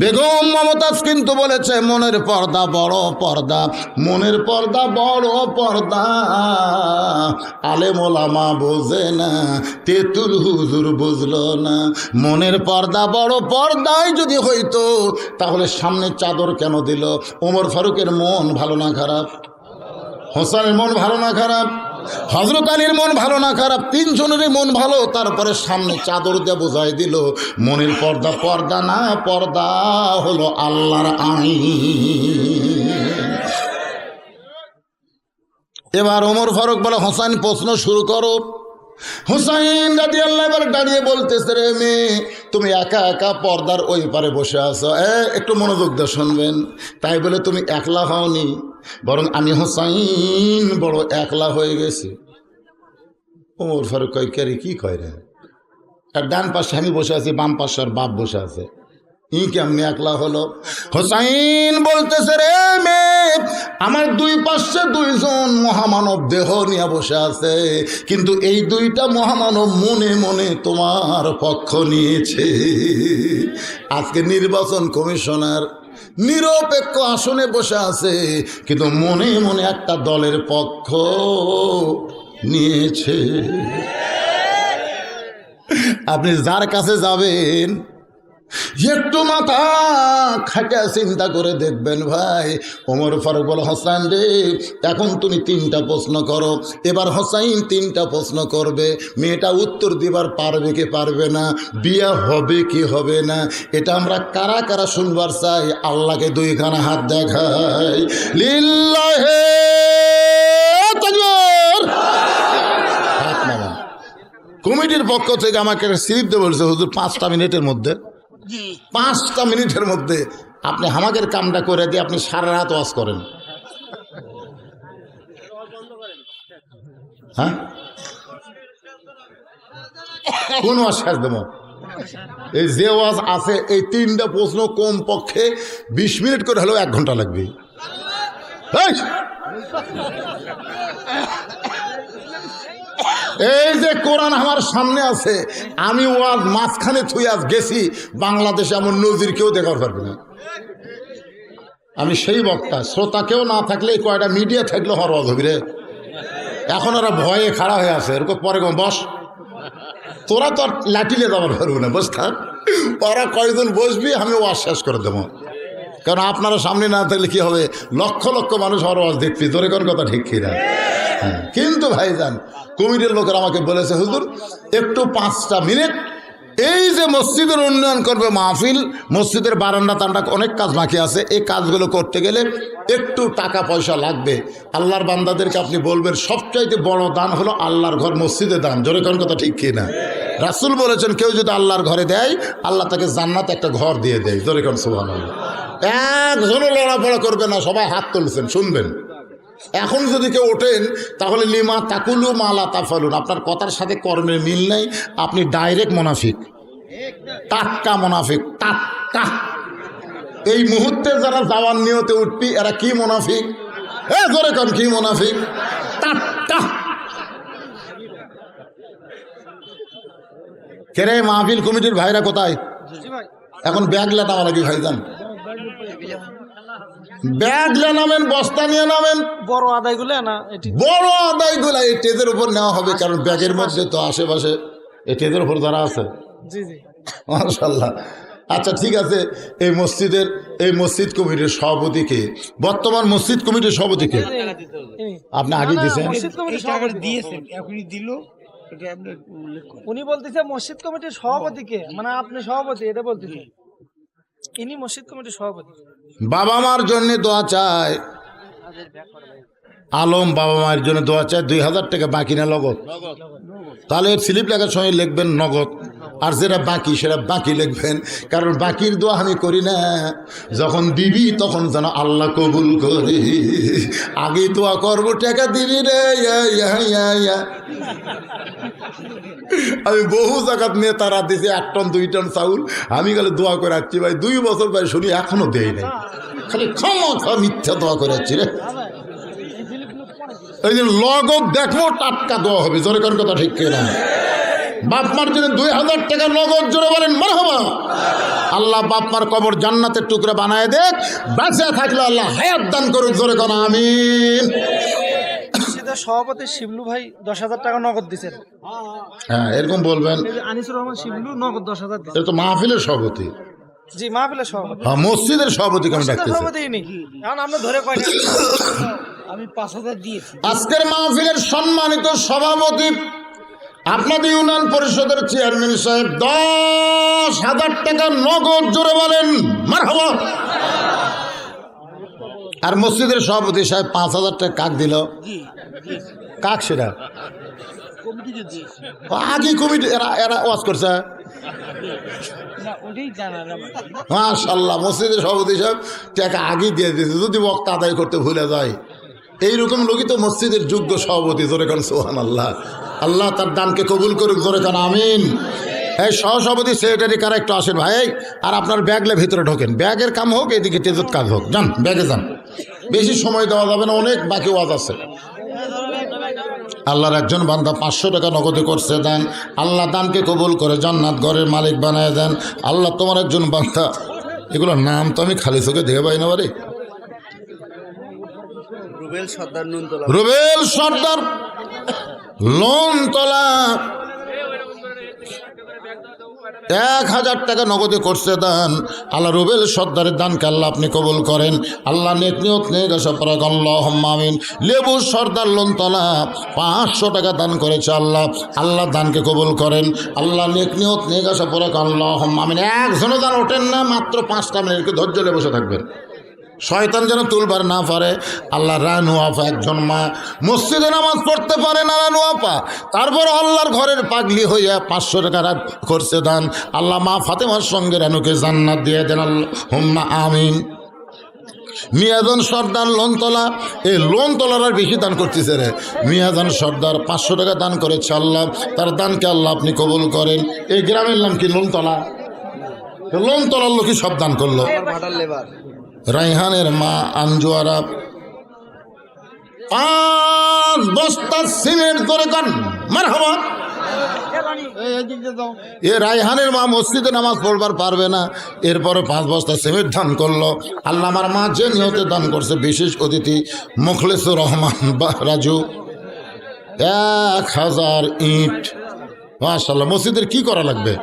বেগম মমতাজ কিন্তু বলেছে মনের পর্দা বড় পর্দা, মনের পর্দা বড় পর্দা, আলেম ওলামা বোঝে না, তেতুল হুজুর বুঝলো না। মনের পর্দা বড় পর্দায় যদি হইতো তাহলে সামনে চাদর কেন দিল? ওমর ফারুকের মন ভালো না খারাপ? হোসেনের মন ভালো না খারাপ? হযরত আলীর মন ভালো না খারাপ? তিনজনেরই মন ভালো, তারপরে সামনে চাদর দিয়ে বোঝাই দিল মনের পর্দা পর্দা না, পর্দা হলো আল্লাহর আইন। এবার ওমর ফারুক বলে, হোসেন প্রশ্ন শুরু করো। হুসাইন রাদিয়াল্লাহু আনহু দাঁড়িয়ে বলতেছে, রে মেয়ে, তুমি একা একা পর্দার ওই পারে বসে আছো, একটু মনোযোগ দিয়ে শুনবেন। তাই বলে তুমি একলা হওনি, বরং আমি হুসাইন বড় একলা হয়ে গেছি। ওমর ফারুক কয়, কে রে, কি কয় রে? আর ডান পাশে আমি বসে আছি, বাম পাশে আর বাপ বসে আছে, ই কেমনি একলা হলো? হুসাইন বলতেছে, রে মেয়ে, আমার দুই পাশে দুইজন মহামানব দেহ নিয়ে বসে আছে, কিন্তু এই দুইটা মহামানব মনে মনে তোমার পক্ষ নিয়েছে। আজকে নির্বাচন কমিশনার নিরপেক্ষ আসনে বসে আছে, কিন্তু মনে মনে একটা দলের পক্ষ নিয়েছে। আপনি যার কাছে যাবেন একটু মাথা খাটা চিন্তা করে দেখবেন ভাই। ওমর ফারুক বলে, হোসেন রে, এখন তুমি 3টা প্রশ্ন করো। এবার হোসাইন 3টা প্রশ্ন করবে, মেয়েটা উত্তর দিবার পারবে কি পারবে না, বিয়া হবে কি হবে না, এটা আমরা কারা কারা শুনবার চাই? আল্লাহকে 2খানা হাত দেখাই, লিল্লাহে তাকবীর। হাত নামান। কমিটির পক্ষ থেকে আমাকে স্লিপ দিয়ে বলছে, হুজুর 5টা মিনিটের মধ্যে 5টা মিনিটের মধ্যে আপনি হামাকের কামটা করে দিয়ে আপনি সারা রাত ওয়াজ করেন। হ্যাঁ, কোন ওয়াজ শেষ দেব? এই যে ওয়াজ আছে, এই 3টা প্রশ্ন কম পক্ষে 20 মিনিট করে হলেও 1 ঘন্টা লাগবে। এই যে কোরআন আমার সামনে আছে, আমি ওয়াজ মাঝখানে থুই আজ গেছি, বাংলাদেশে এমন নজির কেউ দেখার পারবে না। আমি সেই বক্তা, শ্রোতা কেউ না থাকলে কয়টা মিডিয়া থাকলে হর ওয়াজ হবি রে। এখন ওরা ভয়ে খাড়া হয়ে আছে, এরকম পরে বস, তোরা তো আর লাঠিলে যাবার পারবো না, বস থাক। ওরা কয়েকজন বসবি, আমি ওয়াজ শেষ করে দেবো। কারণ আপনারা সামনে না থাকলে কি হবে, লক্ষ লক্ষ মানুষ হর ওয়াজ দেখবি, তোরে কোন কথা ঠিক কি না। কিন্তু ভাইজান, কমিটির লোকেরা আমাকে বলেছে, হুজুর একটু 5টা মিনিট, এই যে মসজিদের উন্নয়ন করবে মাহফিল, মসজিদের বারান্দা টান্ডা অনেক কাজ বাকি আছে, এই কাজগুলো করতে গেলে একটু টাকা পয়সা লাগবে। আল্লাহর বান্দাদেরকে আপনি বলবেন, সবচাইতে বড় দান হলো আল্লাহর ঘর, মসজিদে দান। জোরে কোন কথা ঠিক কি না? রাসূল বলেছেন, কেউ যদি আল্লাহর ঘরে দেয়, আল্লাহ তাকে জান্নাতে একটা ঘর দিয়ে দেয়। জোরে কোন সুবহানাল্লাহ। একজনও লড়াপড়া করবে না, সবাই হাত তুলছেন, শুনবেন। এখন যদি কেউ ওঠেন, তাহলে লিমা তাকুলু মালা তাফালুন, আপনার কথার সাথে কর্মের মিল নেই, আপনি ডাইরেক্ট মুনাফিক, টাটকা মুনাফিক, টাটকা। এই মুহূর্তে যারা যাওয়ার নিয়তে উঠবি, এরা কি মুনাফিক? জোরে কন, কি মুনাফিক? টাটকা। কেরে মাহফিল কমিটির ভাইরা কোথায়? এখন ব্যাগ লেটাওয়া লাগি ভাইজান, ব্যাগ নামেন, বস্তা নিয়ে নামেন, বড় আদায়গুলো না, বড় আদায়গুলো এই টেজের উপর নেওয়া হবে, কারণ ব্যাগের মধ্যে তো আশেপাশে এই টেজের উপর যারা আছে। জি জি, মাশাআল্লাহ। আচ্ছা ঠিক আছে, এই মসজিদের এই মসজিদ কমিটির সভাপতিকে, বর্তমান মসজিদ কমিটির সভাপতিকে আপনি আগে দিয়েছেন? উনি বলতেছে মসজিদ কমিটির সভাপতিকে, মানে আপনি সভাপতি, এটা বলতেছে। ইনি মসজিদ কমিটির সভাপতি। বাবা মার জন্য দোয়া চায়, আলম বাবা মায়ের জন্য দোয়া চায়। 2000 টাকা বাকি না নগদ? তাহলে স্লিপ লেখার সময় লিখবেন নগদ, আর যেটা বাকি সেটা বাকি লিখবেন, কারণ বাকির দোয়া আমি করি না, যখন দিবি তখন যেন আল্লাহ কবুল করে। আগে দোয়া করবো টাকা দিবি রে। আমি বহু জায়গাত নিয়ে তারা দিছে 1 টন 2 টন চাউল, আমি গেলে দোয়া করে আসছি ভাই, 2 বছর ভাই শুনি এখনো দেয় নাই। খালি ক্ষমা মিথ্যা দোয়া করেছি রে। এই যে নগদ দেখবো টাটকা দোয়া হবে, জোরে কোন কথা ঠিক কিনা? বাপ মার জন্য 2000 টাকা নগদ, জোরে বলেন মারহাবা। আল্লাহ বাপ মার কবর জান্নাতের টুকরা বানায় দেখ, বেঁচে থাকলে আল্লাহ হায়াত দান করুক, জোরে কোন আমিন। সভাপতি শিবলু ভাই 10,000 টাকা নগদ দিচ্ছেন। হ্যাঁ এরকম বলবেন। আনিসুর রহমান শিবলু নগদ 10,000 দিচ্ছেন। এটা তো মাহফিলের সভাপতি। জি মাহফিলের সভাপতি। হ্যাঁ মসজিদের সভাপতি কেমন ডাকতেছে? সভাপতি নেই, এখন আমরা ধরে কয়টা? আমি 5,000 দিয়েছি। আজকের মাহফিলের সম্মানিত সভাপতি আপনাদের ইউনিয়ন পরিষদের চেয়ারম্যান সাহেব 10,000 টাকা নগদ, জোরে বলেন মারহাবা। আর মসজিদের সভাপতি সাহেব 5,000 টাকা কাক দিল? কাক সেটা আগে কমিটি এরা ওয়াজ করছে। মাশাআল্লাহ, মসজিদের সভাপতি সাহেব টাকা আগে দিয়ে দিয়েছে, যদি বক্তা আদায় করতে ভুলে যায়। এইরকম লোকই তো মসজিদের যোগ্য সভাপতি, জোরে কান সুবহানাল্লাহ। আল্লাহ তার দানকে কবুল করুক, জোরে কান আমিন। এই সহসভাপতি সেক্রেটারি কারা একটু আসেন ভাই, আর আপনার ব্যাগলে ভিতরে ঢোকেন, ব্যাগের কাম হোক, এদিকে তেজত কাজ হোক, যান ব্যাগে যান, বেশি সময় দেওয়া যাবে না, অনেক বাকি ওয়াজ আছে। আল্লাহর একজন বান্দা 500 টাকা নগদে করছে দান, আল্লাহ দানকে কবুল করে জান্নাত ঘরের মালিক বানায় দেন। আল্লাহ তোমার একজন বান্দা, এগুলোর নাম তো আমি খালি চোখে দেখে পাই না বারে। রুবেল সর্দার লোনতলা 1000 টাকা নগদে করছে দান। আল্লাহ রুবেল সর্দারের দানকে আল্লাহ আপনি কবুল করেন। আল্লাহ নেক নিয়ত নেক আশা পরাক আল্লাহুম্মা আমিন। লেবু সর্দার লোনতলা 500 টাকা দান করেছে, আল্লাহ আল্লাহ দানকে কবুল করেন। আল্লাহ নেক নিয়ত নেক আশা পরাক আল্লাহুম্মা আমিন। একজনও দান ওঠেন না, মাত্র 5টা মিনিট ধৈর্য ধরে বসে থাকবেন, শয়তান যেন তুলবার না পারে। আল্লাহ রানু আপা একজন মা মসজিদে নামাজ পড়তে পারে না, রানু আপা, তারপর আল্লাহর ঘরের পাগলি হইয়া 500 টাকা করছে দান। আল্লাহ মা ফাতেমার সঙ্গে রানুকে জান্নাত দিয়ে দেন, আল্লাহুম্মা আমিন। মিয়াজান সর্দার লোনতলা, এই লোনতলার আর বেশি দান করতেছে রে। মিয়াজান সর্দার 500 টাকা দান করেছে, আল্লাহ তার দানকে আল্লাহ আপনি কবুল করেন। এই গ্রামের নাম কি? লোনতলা। লোনতলার লোকই সব দান করলো। রাইহানের মা আঞ্জুয়ারা 5 বস্তা সিমেন্ট করে কান মারহাবা। এ রাইহানের মা মসজিদে নামাজ পড়বার পারবে না, এরপরে 5 বস্তা সিমেন্ট দান করলো। আল্লাহ আমার মা যে নিয়তে দান করছে, বিশেষ অতিথি মুখলেসুর রহমান রাজু 1000 ইট। মাশাআল্লাহ, মসজিদের কি করা লাগবে?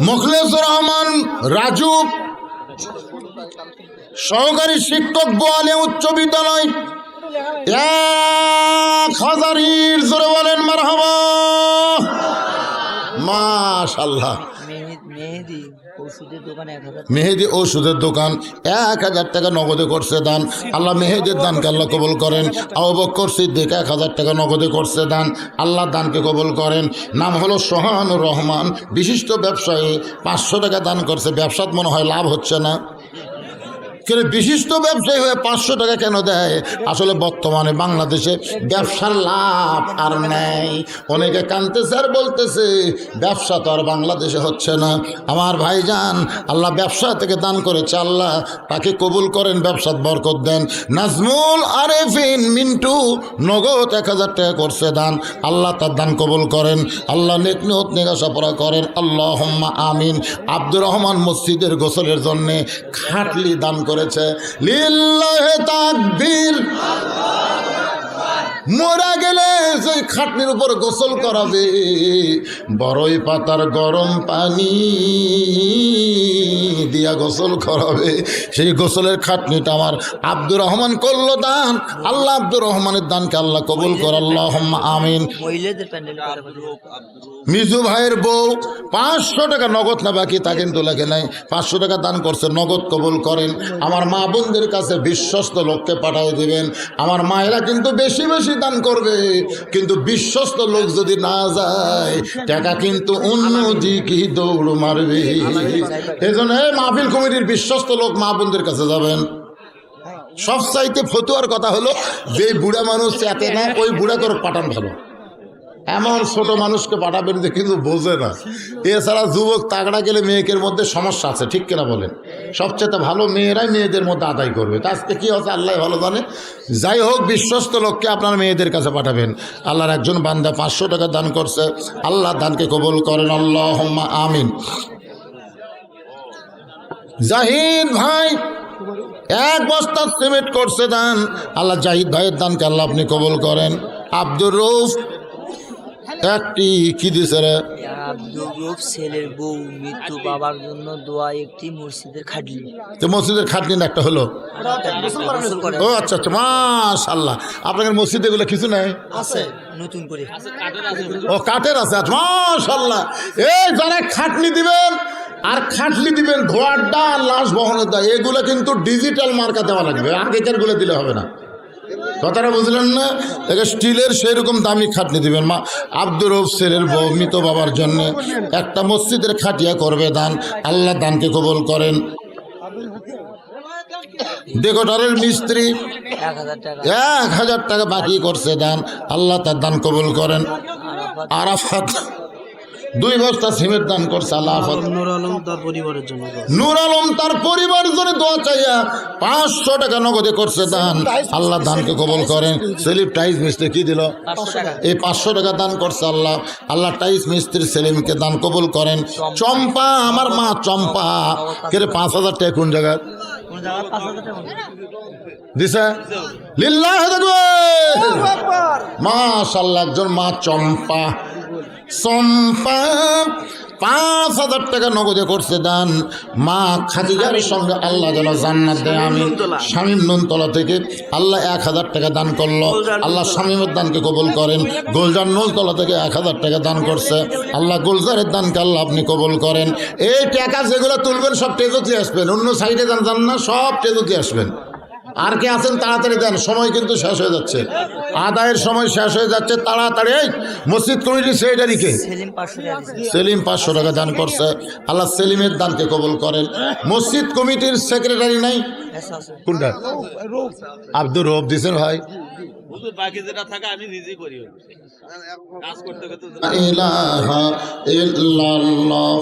মুখলেসুর রহমান রাজু সহকারী শিক্ষক, বোয়ালে উচ্চ বিদ্যালয় 1000 ইট, জোরে বলেন মারহাবা। মাশাআল্লাহ। মেহেদি ওষুধের দোকান 1000 টাকা নগদে করছে দান। আল্লাহ মেহেদির দানকে আল্লাহ কবুল করেন। আবু বকর সিদ্দিক 1000 টাকা নগদে করছে দান, আল্লাহ দানকে কবুল করেন। নাম হলো সোহানুর রহমান, বিশিষ্ট ব্যবসায়ী 500 টাকা দান করছে। ব্যবসাত মনে হয় লাভ হচ্ছে না, কেন বিশিষ্ট ব্যবসায়ী হয়ে 500 টাকা কেন দেয়? আসলে বর্তমানে বাংলাদেশে ব্যবসার লাভ আর নেই। অনেকে কানতেছে আর বলতেছে ব্যবসা তো আর বাংলাদেশে হচ্ছে না। আমার ভাইজান আল্লাহ ব্যবসা থেকে দান করেছে, আল্লাহ তাকে কবুল করেন, ব্যবসার বরকত দেন। নাজমুল আরেফিন মিন্টু নগদ 1000 টাকা করছে দান, আল্লাহ তার দান কবুল করেন। আল্লাহ নেক নিয়ত নেক আশা পরা করেন, আল্লাহুম্মা আমিন। আব্দুর রহমান মসজিদের গোসলের জন্যে খাটলি দান করেছে, লিল্লাহি তাকবীর। মরা গেলে সেই খাটনির উপর গোসল করাবে, বড়ই পাতার গরম পানি দিয়া গোসল করাবে। সেই গোসলের খাটনিটা আমার আব্দুর রহমান করলো দান, আল্লাহ আব্দুর রহমানের দানকে আল্লাহ কবুল কর, আল্লাহুম্মা আমিন। মিজু ভাইয়ের বউ 500 টাকা নগদ না বাকি তা কিন্তু লাগে নাই, 500 টাকা দান করছে, নগদ কবুল করেন। আমার মা বোনদের কাছে বিশ্বস্ত লোককে পাঠিয়ে দিবেন। আমার মায়েরা কিন্তু বেশি বেশি দান করবে, কিন্তু বিশ্বস্ত লোক যদি না যায় টাকা কিন্তু অন্য দিকে দৌড় মারবে। এই জন্য মাহফিল কমিটির বিশ্বস্ত লোক মা বোনদের কাছে যাবেন। সবচাইতে ফতুয়ার কথা হলো, যে বুড়া মানুষ চাতে না ওই বুড়া করে পাঠান ভালো। এমন ছোট মানুষকে পাঠাবেন যে কিন্তু বোঝে না। এছাড়া যুবক তাগড়া গেলে মেয়েকের মধ্যে সমস্যা আছে, ঠিক কিনা বলেন? সবচেয়ে ভালো মেয়েরাই মেয়েদের মধ্যে আদায় করবে। তা আজকে কী হচ্ছে আল্লাহ ভালো জানে। যাই হোক, বিশ্বস্ত লোককে আপনার মেয়েদের কাছে পাঠাবেন। আল্লাহর একজন বান্দা 500 টাকা দান করছে, আল্লাহ দানকে কবুল করেন, আল্লাহুম্মা আমিন। জাহিদ ভাই 1 বস্তা সিমেন্ট করছে দান, আল্লাহ জাহিদ ভাইয়ের দানকে আল্লাহ আপনি কবুল করেন। আব্দুর রউফ একটি কি দিছে রে? আব্দুর রউফ ছেলের বউ মৃত্যু, বাবার জন্য দোয়া, একটি মসজিদের খাটলি। তো মসজিদের খাটনি একটা হলো। গোসল করে ও আচ্ছা আচ্ছা, মাশাআল্লাহ। আপনাদের মসজিদে এগুলো কিছু নাই? আছে নতুন করে। ও কাঠের আছে, আচ্ছা মাশাআল্লাহ। এই যারা খাটনি দিবেন আর খাটলি দিবেন, ধোয়ারটা আর লাশ বহনের দায়, এগুলো কিন্তু ডিজিটাল মার্কা দেওয়া লাগবে, আগেকারগুলো দিলে হবে না। কথাটা বুঝলেন না? একে স্টিলের সেরকম দামি খাটনি দিবেন। মা আব্দুর রউফ ছেলের বউ মৃত বাবার জন্য একটা মসজিদের খাটিয়া করবে দান, আল্লাহ দানকে কবুল করেন। ডেকোটারের মিস্ত্রি 1000 টাকা। 1000 টাকা বাকি করছে দান, আল্লাহ তার দান কবুল করেন। আরাফাত 2 বস্তা সিমেন্ট দান করছে, আল্লাহ আফাত। নূর আলম তার পরিবারের জন্য নূর আলম তার পরিবারের জন্য দোয়া চাইয়া 500 টাকা নগদে করছে দান, আল্লাহ দানকে কবুল করেন। সেলিম টাইস মিস্ত্রি কি দিল? 500 টাকা। এই 500 টাকা দান করছে, আল্লাহ আল্লাহ টাইস মিস্ত্রি সেলিমকে দান কবুল করেন। চম্পা, আমার মা চম্পা কেরে 5000 টাকা কোন জায়গায় কোন জায়গা 5000 টাকা দিছে? লিল্লাহ দেখবে মাশাআল্লাহ। একজন মা চম্পা 5000 টাকা নগদে করছে দান। মা খাদিজার সঙ্গে আল্লাহ যেন জান্নাত দেয়, আমিন। শামীম নুনতলা থেকে আল্লাহ 1000 টাকা দান করলো, আল্লাহ শামীমের দানকে কবুল করেন। গুলজার নুলতলা থেকে 1000 টাকা দান করছে, আল্লাহ গুলজারের দানকে আল্লাহ আপনি কবুল করেন। এই টাকা যেগুলো তুলবেন সব টেজুতে আসবেন, অন্য সাইডে যান না, সব টেজুতে আসবেন। আর কে আছেন তাড়াতাড়ি দেন, সময় কিন্তু শেষ হয়ে যাচ্ছে, আদায়ের সময় শেষ হয়ে যাচ্ছে, তাড়াতাড়ি। এই মসজিদ কমিটির সেক্রেটারিকে সেলিম 500 টাকা দিয়েছে। সেলিম 500 টাকা দান করছে, আল্লাহ সেলিমের দানকে কবুল করেন। মসজিদ কমিটির সেক্রেটারি নাই আছে। কোনটা? আব্দুর রউফ দিছেন ভাই। বাকি যেটা থাকে আমি নিজেই করি, কাজ করতে করতে। লা ইলাহা ইল্লাল্লাহ,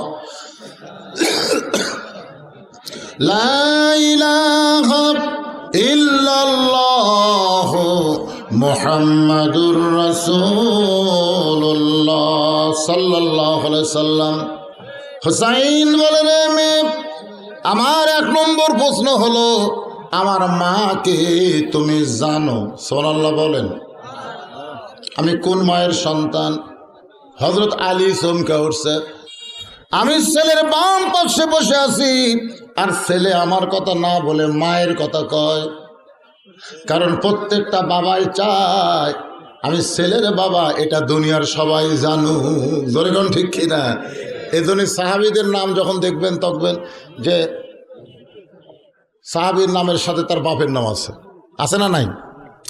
লা ইলাহা ইল্লাল্লাহ মুহাম্মাদুর রাসূলুল্লাহ সাল্লাল্লাহু আলাইহি সাল্লাম। হুসাইন বলে রে মেয়ে, আমার 1 নম্বর প্রশ্ন হলো, আমার মাকে তুমি জানো? সুবহানাল্লাহ বলেন। আমি কোন মায়ের সন্তান? হযরত আলী চমকে উঠছে। আমি ছেলের বাম পাশে বসে আছি, আর ছেলে আমার কথা না বলে মায়ের কথা কয়। কারণ প্রত্যেকটা বাবাই চায় আমি ছেলের বাবা, এটা দুনিয়ার সবাই জানুক। জোরে কোন ঠিক কিনা? এই জন্য সাহাবীদের নাম যখন দেখবেন তখন যে সাহাবীর নামের সাথে তার বাপের নাম আছে না নাই?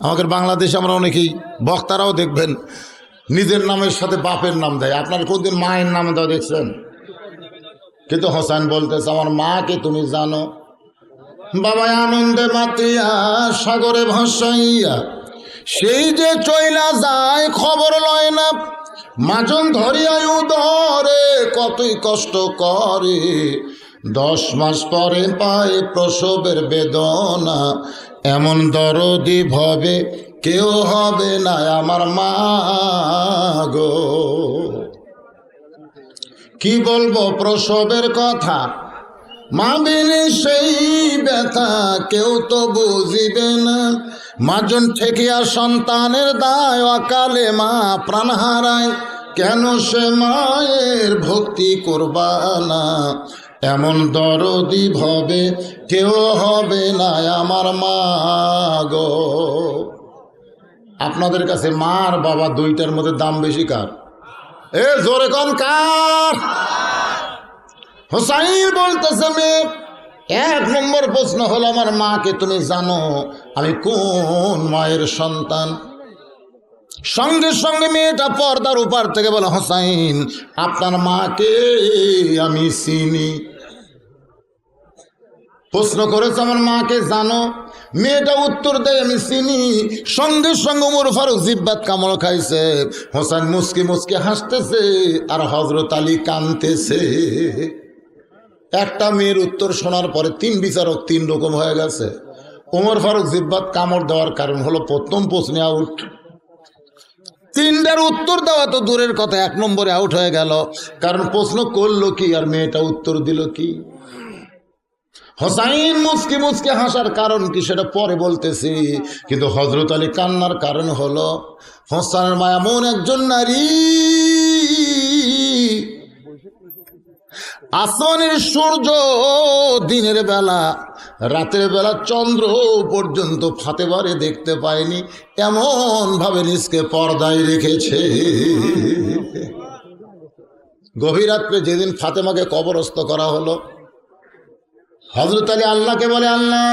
আমাদের বাংলাদেশে আমরা অনেকেই বক্তারাও দেখবেন নিজের নামের সাথে বাপের নাম দেয়। আপনার কোনদিন মায়ের নাম দেওয়া দেখছেন? কিন্তু হোসেন বলতেছে, আমার মাকে তুমি জানো? বাবা আনন্দে মাতিয়া সাগরে ভাসাইয়া সেই যে চইলা যায়, খবর লয় না। মাজন ধরিয়ায় উদরে কতই কষ্ট করে, 10 মাস পরে পায় প্রসবের বেদনা। এমন দরদি ভবে কেউ হবে না আমার মা গো। কি বলবো প্রসবের কথা, মা বিনে সেই ব্যথা কেউ তো বুঝিবে না। মাজন ঠেকিয়া সন্তানের দায়, অকালে মা প্রাণ হারায়, কেন সে মায়ের ভক্তি করবা না? এমন দরদি ভবে কেউ হবে না আমার মা গো। আপনাদের কাছে মা আর বাবা দুইটার মধ্যে দাম বেশি কার? এ জোরে কোন কার? হোসাইন বলতেছে, মেয়ে 1 নম্বর প্রশ্ন হলো, আমার মাকে তুমি জানো? আমি কোন মায়ের সন্তান? সঙ্গে সঙ্গে মেয়েটা পর্দার উপার থেকে বলে, হোসাইন আপনার মাকে আমি চিনি। প্রশ্ন করেছে আমার মাকে জানো? মেয়েটা উত্তর দেয় আমি চিনি। সঙ্গে সঙ্গে ওমর ফারুক জিব্বাত কামড় খাইছে, হোসেন মুসকি মুসকি হাসতেছে আর হযরত আলী কাঁদতেছে। একটা মেয়ের উত্তর শোনার পরে তিন বিচারক তিন রকম হয়ে গেছে। ওমর ফারুক জিব্বাত কামড় দেওয়ার কারণ হলো প্রথম প্রশ্নে আউট, তিনটার উত্তর দেওয়া তো দূরের কথা, এক নম্বরে আউট হয়ে গেল। কারণ প্রশ্ন করলো কি আর মেয়েটা উত্তর দিল কি। হোসাইন মুসকি মুসকি হাসার কারণ কি সেটা পরে বলতেছি, কিন্তু হযরত আলী কান্নার কারণ হলো হোসেনের মা এমন একজন নারী, আসমানের সূর্য দিনের বেলা রাতের বেলা চন্দ্র পর্যন্ত ফাতেমারে দেখতে পায়নি, এমন ভাবে নিজকে পর্দায় রেখেছে। গভীর রাত্রে যেদিন ফাতেমাকে কবরস্থ করা হলো, হযরত আলী আল্লাহকে বলে, আল্লাহ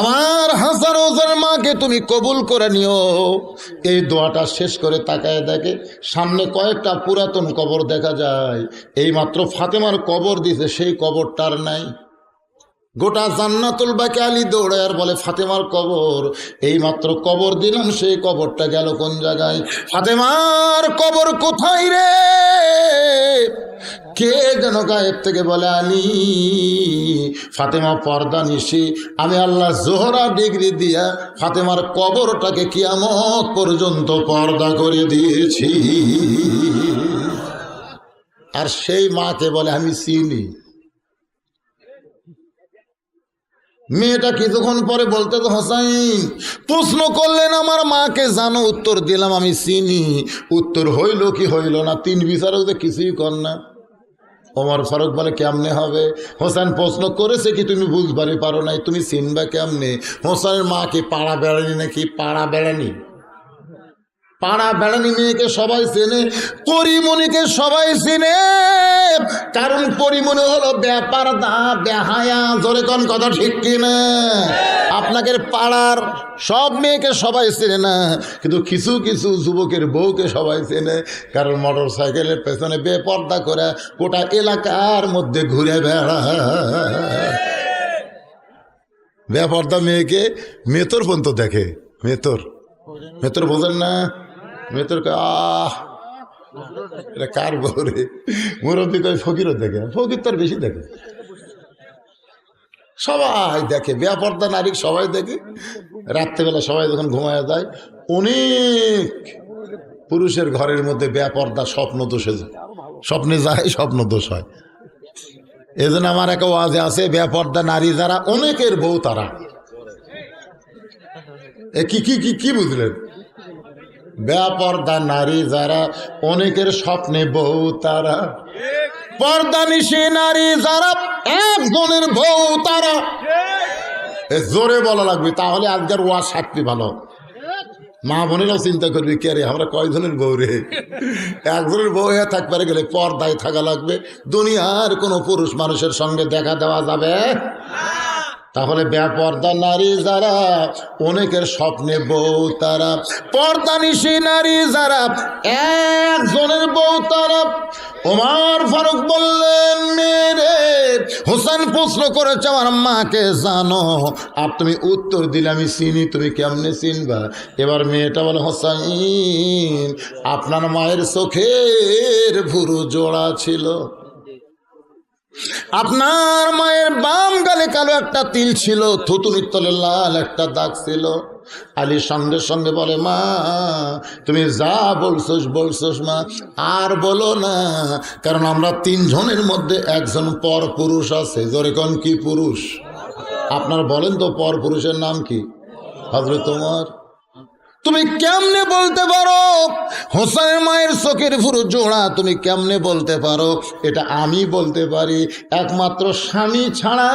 আমার হাসান হোসেনের মাকে তুমি কবুল করে নিও। এই দোয়াটা শেষ করে তাকায় দেখে সামনে কয়েকটা পুরাতন কবর দেখা যায়। এই মাত্র ফাতেমার কবর দিছে, সেই কবরটার নাই। গোটা জান্নাতুল বাকি আলী দৌড়ে আর বলে ফাতেমার কবর, এই মাত্র কবর দিলাম, সেই কবরটা গেল কোন জায়গায়? ফাতেমার কবর কোথায় রে? কে যেন গায়েব থেকে বলে, আলী ফাতেমা পর্দা নিশি, আমি আল্লাহ জোহরা ডিগ্রি দিয়া ফাতেমার কবরটাকে কিয়ামত পর্যন্ত পর্দা করে দিয়েছি। আর সেই মাকে বলে আমি চিনি। মেয়েটা কিছুক্ষণ পরে বলতে তো, হোসাইন প্রশ্ন করলেন আমার মাকে জানো? উত্তর দিলাম আমি চিনি। উত্তর হইল কি হইল না, তিন বিচারক তো কিছুই কর না। ওমর ফারুক বলে কেমনে হবে? হোসেন প্রশ্ন করেছে কি তুমি বুঝবারই পারো নাই, তুমি চিনবা কেমনে? হোসেনের মা কি পাড়া বেড়ানি নাকি? পাড়া বেড়ানি, পাড়া বেড়ানি মেয়েকে সবাই চেনে, পরিমণিকে সবাই চেনে। কারণ পরিমণি হলো ব্যাপার দা বেহায়া, জোরে কোন কথা ঠিক কিনা? আপনাকে পাড়ার সব মেয়েকে সবাই চেনে না, কিন্তু কিছু কিছু যুবকের বউকে সবাই চেনে। কারণ মোটর সাইকেলের পেছনে বেপর্দা করে গোটা এলাকার মধ্যে ঘুরে বেড়ায়। বেপর্দা মেয়েকে মেতর পর্যন্ত দেখে। মেতর, মেতর বোঝেন না? মেতর এটা কার বউ রে? মুরব্বী কয় ফকিরও দেখে, ফকির তার বেশি দেখে, সবাই দেখে। বেপর্দা নারী সবাই দেখে। রাত্রেবেলা সবাই যখন ঘুমায় যায়, অনেক পুরুষের ঘরের মধ্যে বেপর্দা স্বপ্ন দোষে যায়, স্বপ্নে যায়, স্বপ্ন দোষ হয়। এই জন্য আমার একটা ওয়াজে আছে, বেপর্দা নারী যারা অনেকের বউ তারা। কি কি কি কি বুঝলেন? বেপর্দা নারী যারা অনেকের স্বপ্নে বউ তারা, পর্দানিশী নারী যারা একজনের বউ তারা। জোরে বলা লাগবে, তাহলে আজকের ওয়াজ সাক্ষী ভালো। মা বোনেরাও চিন্তা করবি, কে রে আমরা কয়জনের বউ রে? একজনের বউ হয়ে থাকতে গেলে পর্দায় থাকা লাগবে, দুনিয়ার কোনো পুরুষ মানুষের সঙ্গে দেখা দেওয়া যাবে। তাহলে বেপর্দা নারী যারা অনেকের স্বপ্নে বউ তারা, পর্দানিশী নারী যারা একজনের বউ তারা। ওমর ফারুক বললেন, মেরে হোসেন প্রশ্ন করেছে আমার মাকে জানো? আর তুমি উত্তর দিলে আমি চিনি, তুমি কেমনে চিনবা? এবার মেয়েটা বলে, হোসাইন আপনার মায়ের চোখের ভুরু জোড়া ছিল, আপনার মায়ের বাম গালে কালো একটা তিল ছিল, থুতুনির তলে লাল একটা দাগ ছিল। আলী সঙ্গে সঙ্গে বলে, মা তুমি যা বলছোস বলছোস মা, আর বলো না, কারণ আমরা তিনজনের মধ্যে একজন পর পুরুষ আছে। জোরে কোন কি পুরুষ? আপনার বলেন তো পর পুরুষের নাম কি? হযরত ওমর। তুমি কেমনে বলতে পারো হোসেনের মায়ের চোখের ভুরু জোড়া? তুমি কেমনে বলতে পারো? এটা আমি বলতে পারি, একমাত্র স্বামী ছাড়া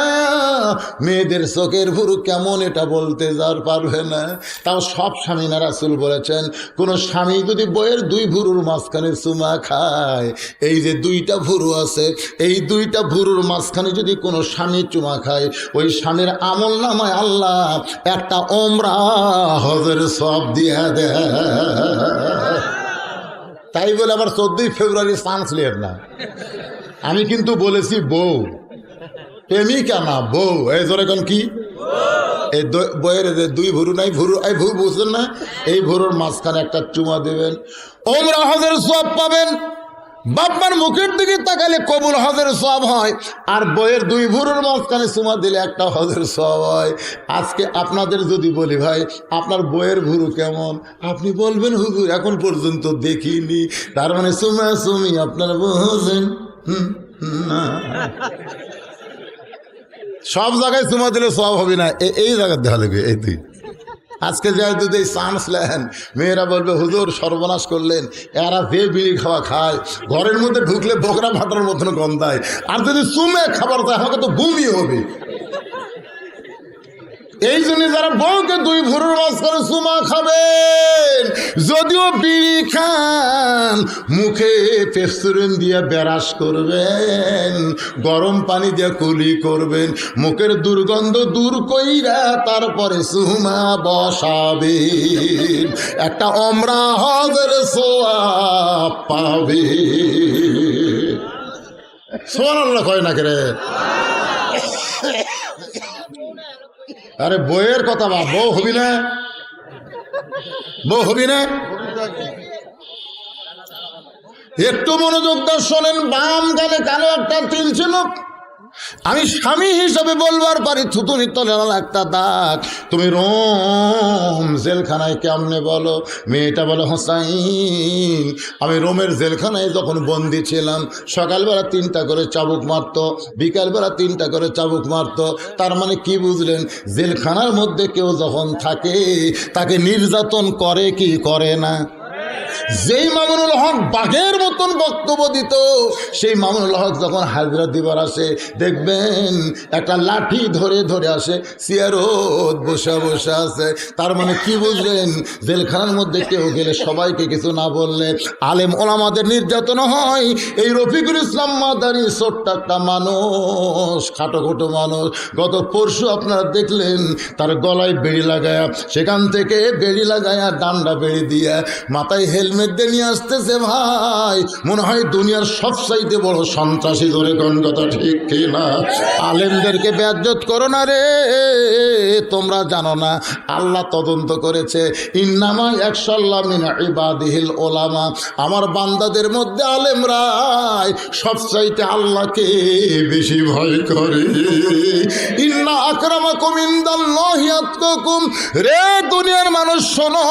মেয়েদের চোখের ভুরু কেমন এটা বলতে যার পারবে না। তাও সব স্বামী না, রাসূল বলেছেন কোনো স্বামী যদি বইয়ের দুই ভুরুর মাঝখানে চুমা খায়, এই যে দুইটা ভুরু আছে, এই দুইটা ভুরুর মাঝখানে যদি কোনো স্বামী চুমা খায়, ওই স্বামীর আমল নামায় আল্লাহ একটা ওমরা হজের সব দিয়া দেয়। তাই বলে আবার 14 ফেব্রুয়ারি চান্স লিয়ের না। আমি কিন্তু বলেছি বউ, প্রেমিকা না বউ। এই ধরে এখন কি এই বইয়ের যে দুই ভুরু নাই, ভুরু এই ভুরু বুঝলেন না, এই ভুরুর মাঝখানে একটা চুমা দেবেন, ওমরা হজের সওয়াব পাবেন। বাপমার মুখের দিকে তাকালে কবুল হজের সওয়াব হয়, আর বইয়ের দুই ভুরুর মাঝখানে চুমা দিলে একটা হজের সওয়াব হয়। আজকে আপনাদের যদি বলি ভাই আপনার বইয়ের ভুরু কেমন, আপনি বলবেন হুজুর এখন পর্যন্ত দেখিনি, তার মানে চুমা চুমি আপনারা বুঝেন না। সব জায়গায় চুমা দিলে সওয়াব হবে না, এই জায়গায় দেখা লাগবে। এই তুই আজকে যাই যদি এই চান্স নেন, মেয়েরা বলবে হুজুর সর্বনাশ করলেন, এরা যে বিড়ি খাওয়া খায় ঘরের মধ্যে ঢুকলে বকরা ফাটার মতন গন্ধায়, আর যদি চুমে খাবার দেয় আমাকে তো বমি হবে। এই জন্য যারা বউকে দুই ভুরুর মাঝখানে চুমা খাবেন, যদিও বিড়ি খান, মুখে পেপসুরিন দিয়ে ব্রাশ করবেন, গরম পানি দিয়ে কুলি করবেন, মুখের দুর্গন্ধ দূর কইরা তারপরে চুমা বসাবেন, একটা ওমরা হজের সওয়াব পাবে। সুবহানাল্লাহ কয় না করে? আরে বইয়ের কথা বা বউ হবি না, বউ হবি না, একটু মনোযোগ দিয়ে শোনেন। বাম গালে কালো একটা তিল ছিল, আমি স্বামী হিসাবে বলবার পারি থুতুনি তলে একটা দাগ। তুমি রোম জেলখানায় কেমনে বলো? মেয়েটা বলে হোসাইন, আমি রোমের জেলখানায় যখন বন্দি ছিলাম সকালবেলা 3টা করে চাবুক মারত, বিকালবেলা 3টা করে চাবুক মারত। তার মানে কি বুঝলেন? জেলখানার মধ্যে কেউ যখন থাকে তাকে নির্যাতন করে কি করে না? যেই মামুনুল হক বাঘের মতন বক্তব্য দিত, সেই মামুনুল হক যখন হাজরা দিবার আসে দেখবেন একটা লাঠি ধরে ধরে আসে, চেয়ারত বসে বসে আছে। তার মানে কি বুঝলেন? জেলখানার মধ্যে কেউ গেলে সবাইকে কিছু না বললে আলেম ওলামাদের নির্যাতন হয়। এই রফিকুল ইসলাম মাদানী ছোট্ট একটা মানুষ, খাটোখোটো মানুষ, গত পরশু আপনারা দেখলেন তার গলায় বেড়ি লাগায়া, সেখান থেকে বেড়ি লাগায়া ডান্ডা বেড়ি দিয়ে মাথায় হেলমেট দিয়ে নিয়ে আসতেছে। ভাই মনে হয় দুনিয়ার সবচাইতে বড় সন্ত্রাসী, ধরে কোন কথা ঠিক কিনা? আলেমদেরকে বেয়াজ্জত করো না রে, তোমরা জানো না আল্লাহ তদন্ত করেছে, ইন্নামা ইয়াখশাল্লাহ মিন ইবাদিহিল উলামা, আমার বান্দাদের মধ্যে আলেমরাই সবচাইতে আল্লাহকে বেশি ভয় করে। ইন্না আকরামাকুম ইনদাল্লাহি আতকাকুম, রে দুনিয়ার মানুষ শোনো,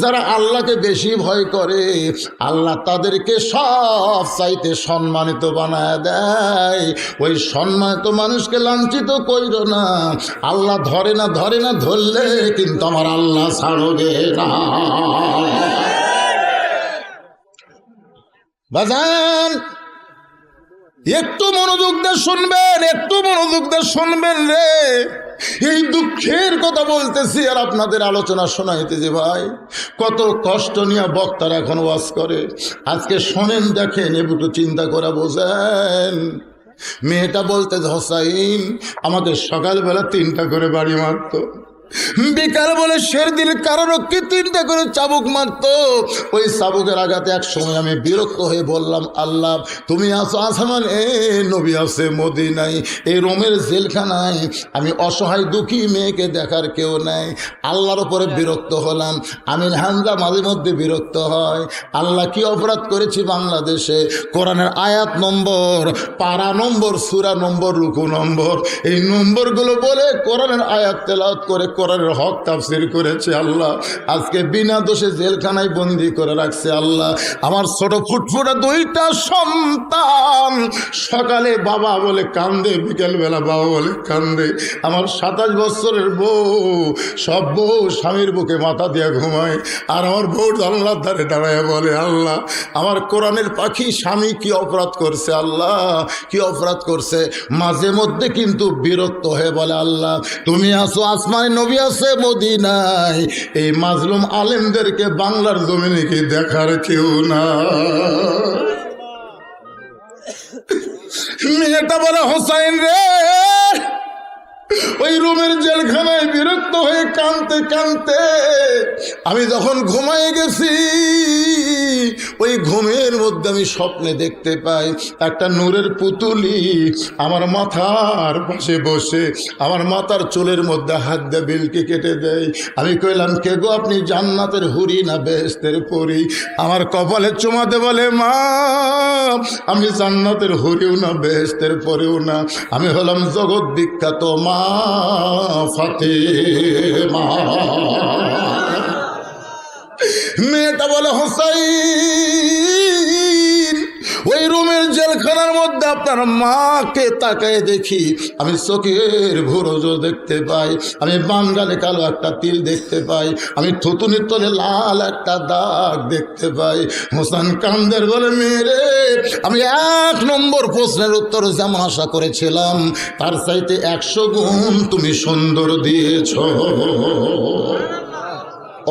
যারা আল্লাহকে বেশি ভয় করে আল্লাহ তাদেরকে সব চাইতে সম্মানিত বানায় দেয়। ওই সম্মানিত মানুষকে লাঞ্ছিত কইরো না, আল্লাহ ধরে না, ধরে না, ধরলে কিন্তু আমার আল্লাহ ছাড়বে না। বাজান একটু মনোযোগ দিয়ে শুনবেন, একটু মনোযোগ দিয়ে শুনবেন রে। এই দুঃখের কথা বলতেছি আর আপনাদের আলোচনা শোনাইতেছি ভাই, কত কষ্ট নিয়ে বক্তারা এখন ওয়াজ করে। আজকে শোনেন, দেখেন, একটু চিন্তা করে বোঝেন। মেয়েটা বলতে হোসাইন আমাদের সকালবেলা 3টা করে বাড়ি মারতো, বিকাল বলে শের দিল কারোরকে 3টা করে চাবুক মারতো। ওই চাবুকের আঘাতে এক সময় আমি বিরক্ত হয়ে বললাম, আল্লাহ তুমি আছো আসমানে, নবী আছে মদিনায়, এই রোমের জেলখানায় আমি অসহায় দুঃখী মেয়েকে দেখার কেউ নাই। আল্লাহর উপরে বিরক্ত হলাম। আমি হামজা মাঝে মধ্যে বিরক্ত হয়, আল্লাহ কি অপরাধ করেছি বাংলাদেশে? কোরআনের আয়াত নম্বর, পারা নম্বর, সূরা নম্বর, রুকু নম্বর, এই নম্বরগুলো বলে কোরআনের আয়াত তেলাওয়াত করে কোরআনের হক তাফসীর করেছে। আল্লাহ আজকে বিনা দোষে জেলখানায় বন্দি করে রাখছে। আল্লাহ আমার ছোট ফুটফুটা 2টা সন্তান সকালে বাবা বলে কান্দে, বিকেলবেলা বাবা বলে কান্দে। আমার 27 বছরের বউ, সব বউ স্বামীর বুকে মাথা দিয়ে ঘুমায়, আর আমার বউ জানলার ধারে দাঁড়ায় বলে, আল্লাহ আমার কোরআনের পাখি স্বামী কি অপরাধ করছে? আল্লাহ কি অপরাধ করছে? মাঝে মধ্যে কিন্তু বিরক্ত হয়ে বলে, আল্লাহ তুমি আসো আসমানে, নবী আছে মদিনায়, এই মাজলুম আলেমদেরকে বাংলার জমিনে কি দেখার কেউ না? মেয়েটা বলে হোসাইন রে, ওই রুমের জেলখানায় বিরক্ত হয়ে কাঁদতে কাঁদতে আমি যখন ঘুমায় গেছি, ওই ঘুমের মধ্যে আমি স্বপ্নে দেখতে পাই একটা নূরের পুতুলি আমার মাথার পাশে বসে আমার মাথার চুলের মধ্যে হাত দিয়ে বিলকে কেটে দেয়। আমি কইলাম, কে গো আপনি? জান্নাতের হুরি না বেহেশতের পরি? আমার কপালে চুমাতে বলে, মা আমি জান্নাতের হুরিও না বেহেশতের পরিও না, আমি হলাম জগৎ বিখ্যাত মা ফাতেমা। মেয়েটা বলে, হোসাইন ওই রুমের জেলখানার মধ্যে আপনার মাকে তাকায় দেখি, আমি চোখের ভুরুজ দেখতে পাই, আমি বাঙ্গালে কালো একটা তিল দেখতে পাই, আমি থুতুনির তলে লাল একটা দাগ দেখতে পাই। হোসেন কান্দের বলে, মেরে আমি 1 নম্বর প্রশ্নের উত্তর যেমন আশা করেছিলাম তার চাইতে 100 গুণ তুমি সুন্দর দিয়েছ।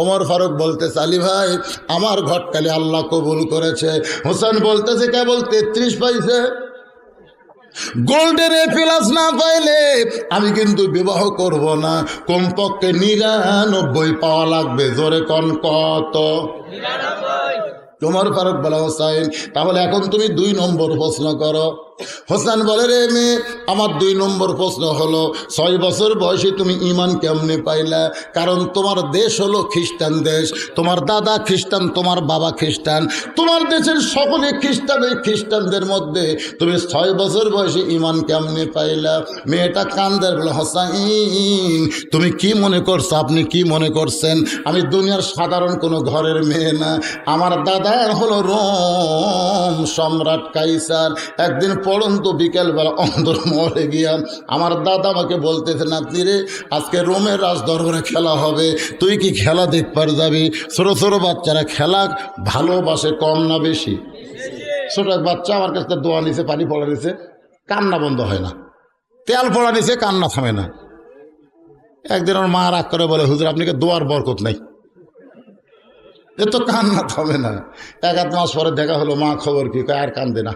ওমর ফারুক বলতেছে, আলী ভাই আমার ঘটকালে আল্লাহ কবুল করেছে। হোসেন বলতেছে, কেবল 33 পাইছে। গোল্ডেন A+ না পাইলে আমি কিন্তু বিবাহ করব না, কমপক্ষে 99 পাওয়া লাগবে। জোরে কোন কত? ওমর ফারুক বলে, হোসেন তাহলে এখন তুমি 2 নম্বর প্রশ্ন করো। হোসেন বলে, রে মেয়ে আমার 2 নম্বর প্রশ্ন হলো 6 বছর বয়সে তুমি ঈমান কেমনে পাইলা? কারণ তোমার দেশ হলো খ্রিস্টান দেশ, তোমার দাদা খ্রিস্টান, তোমার বাবা খ্রিস্টান, তোমার দেশের সকলে খ্রিস্টান। এই খ্রিস্টানদের মধ্যে তুমি 6 বছর বয়সে ঈমান কেমনে পাইলা? মেয়েটা কান্দের বলে, হোসাইন তুমি কি মনে করছো? আপনি কি মনে করছেন আমি দুনিয়ার সাধারণ কোনো ঘরের মেয়ে না? আমার দাদা হলো রোম সম্রাট কাইসার। একদিন পড়ন্ত বিকেলবেলা অন্দরমহলে গিয়া আমার দাদা আমাকে বলতেছে, নাতনি রে আজকে রোমের রাজ দরবারে খেলা হবে, তুই কি খেলা দেখবার যাবি? ছোটো ছোটো বাচ্চারা খেলা ভালোবাসে কম না বেশি? ছোটো এক বাচ্চা আমার কাছে দোয়া নিছে, পানি পড়া নিছে, কান্না বন্ধ হয় না, তেল পড়া নিছে, কান্না থামে না। একদিন আমার মা রাগ করে বলে, হুজুর আপনি কি দোয়ার বরকত নাই? এ তো কান্না থামে না। 1-1 মাস পরে দেখা হলো, মা খবর কি? আর কান্দে না।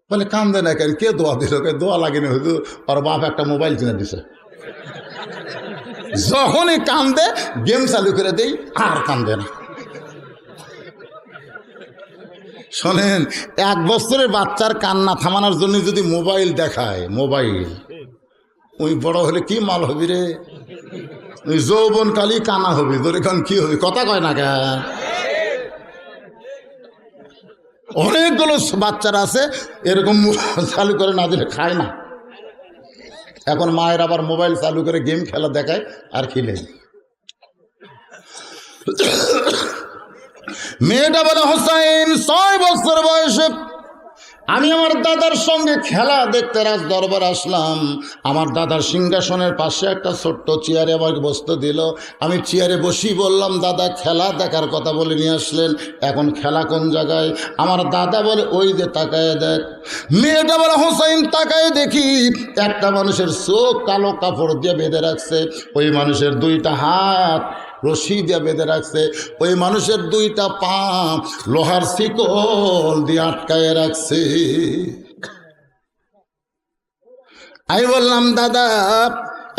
বলে, কান্দে না কেন? কে দোয়া দিল? দোয়া লাগেনি হুজুর, আর বাপ একটা মোবাইল কিনে দিছে। যখনই কান্দে গেম চালু করে দেই, আর কান্দে না। শোনেন, 1 বছরের বাচ্চার কান্না থামানোর জন্য যদি মোবাইল দেখায়, মোবাইল, ওই বড় হলে কি মাল হবি রে? ওই যৌবন কালি কানা হবি, তোর এখন কি হবি? কথা কয় না কেন? অনেকগুলো বাচ্চারা আছে এরকম চালু করে না দিলে খায় না। এখন মায়ের আবার মোবাইল চালু করে গেম খেলা দেখায় আর খেলে। মেয়েটা বলে, হোসাইন 6 বছর বয়সে আমি আমার দাদার সঙ্গে খেলা দেখতে রাজ দরবার আসলাম। আমার দাদার সিংহাসনের পাশে একটা ছোট্ট চেয়ারে আমাকে বসতে দিল। আমি চেয়ারে বসি, বললাম, দাদা খেলা দেখার কথা বলে নিয়ে আসলেন, এখন খেলা কোন জায়গায়? আমার দাদা বলে, ওই যে তাকায় দেখ। মেয়েটা বলে, হোসাইন তাকায় দেখি একটা মানুষের চোখ কালো কাপড় দিয়ে বেঁধে রাখছে, ওই মানুষের 2টা হাত রশি দিয়ে বেঁধে রাখছে, ওই মানুষের 2টা পা লোহার শিকল দিয়ে আটকায় রাখছে। আমি বললাম, দাদা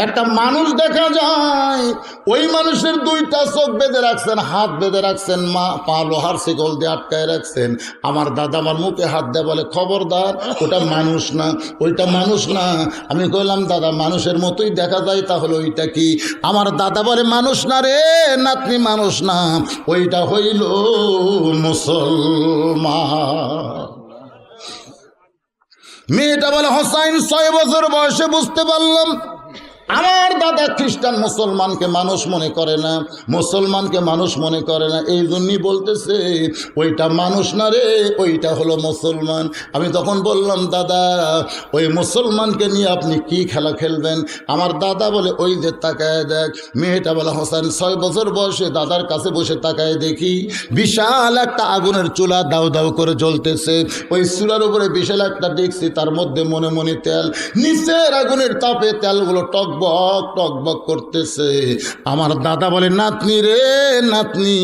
একটা মানুষ দেখা যায়, ওই মানুষের 2টা চোখ বেঁধে রাখছেন, হাত বেঁধে রাখছেন, পা লোহার শিকল দিয়ে আটকায় রাখছেন। আমার দাদা আমার মুখে হাত দেয়, বলে, খবরদার ওটা মানুষ না, ওইটা মানুষ না। আমি কইলাম, দাদা মানুষের মতোই দেখা যায়, তাহলে ওইটা কি? আমার দাদা বলে, মানুষ না রে নাতনি, মানুষ না, ওইটা হইল মুসলমান। মেয়েটা বলে, হোসাইন 6 বছর বয়সে বুঝতে পারলাম আমার দাদা খ্রিস্টান, মুসলমানকে মানুষ মনে করে না, মুসলমানকে মানুষ মনে করে না, এই জন্যই বলতেছে ওইটা মানুষ না রে, ওইটা হলো মুসলমান। আমি তখন বললাম, দাদা ওই মুসলমানকে নিয়ে আপনি কি খেলা খেলবেন? আমার দাদা বলে, ওই যে তাকায় দেখ। মেয়েটা বলে, হোসেন 6 বছর বয়সে দাদার কাছে বসে তাকায় দেখি বিশাল একটা আগুনের চুলা দাউ দাউ করে জ্বলতেছে, ওই চুলার উপরে বিশাল একটা ডেকছি, তার মধ্যে মনে মনে তেল, নিচের আগুনের তাপে তেলগুলো টক টক বক করতেছে। আমার দাদা বলে, নাতনি রে নাতনি,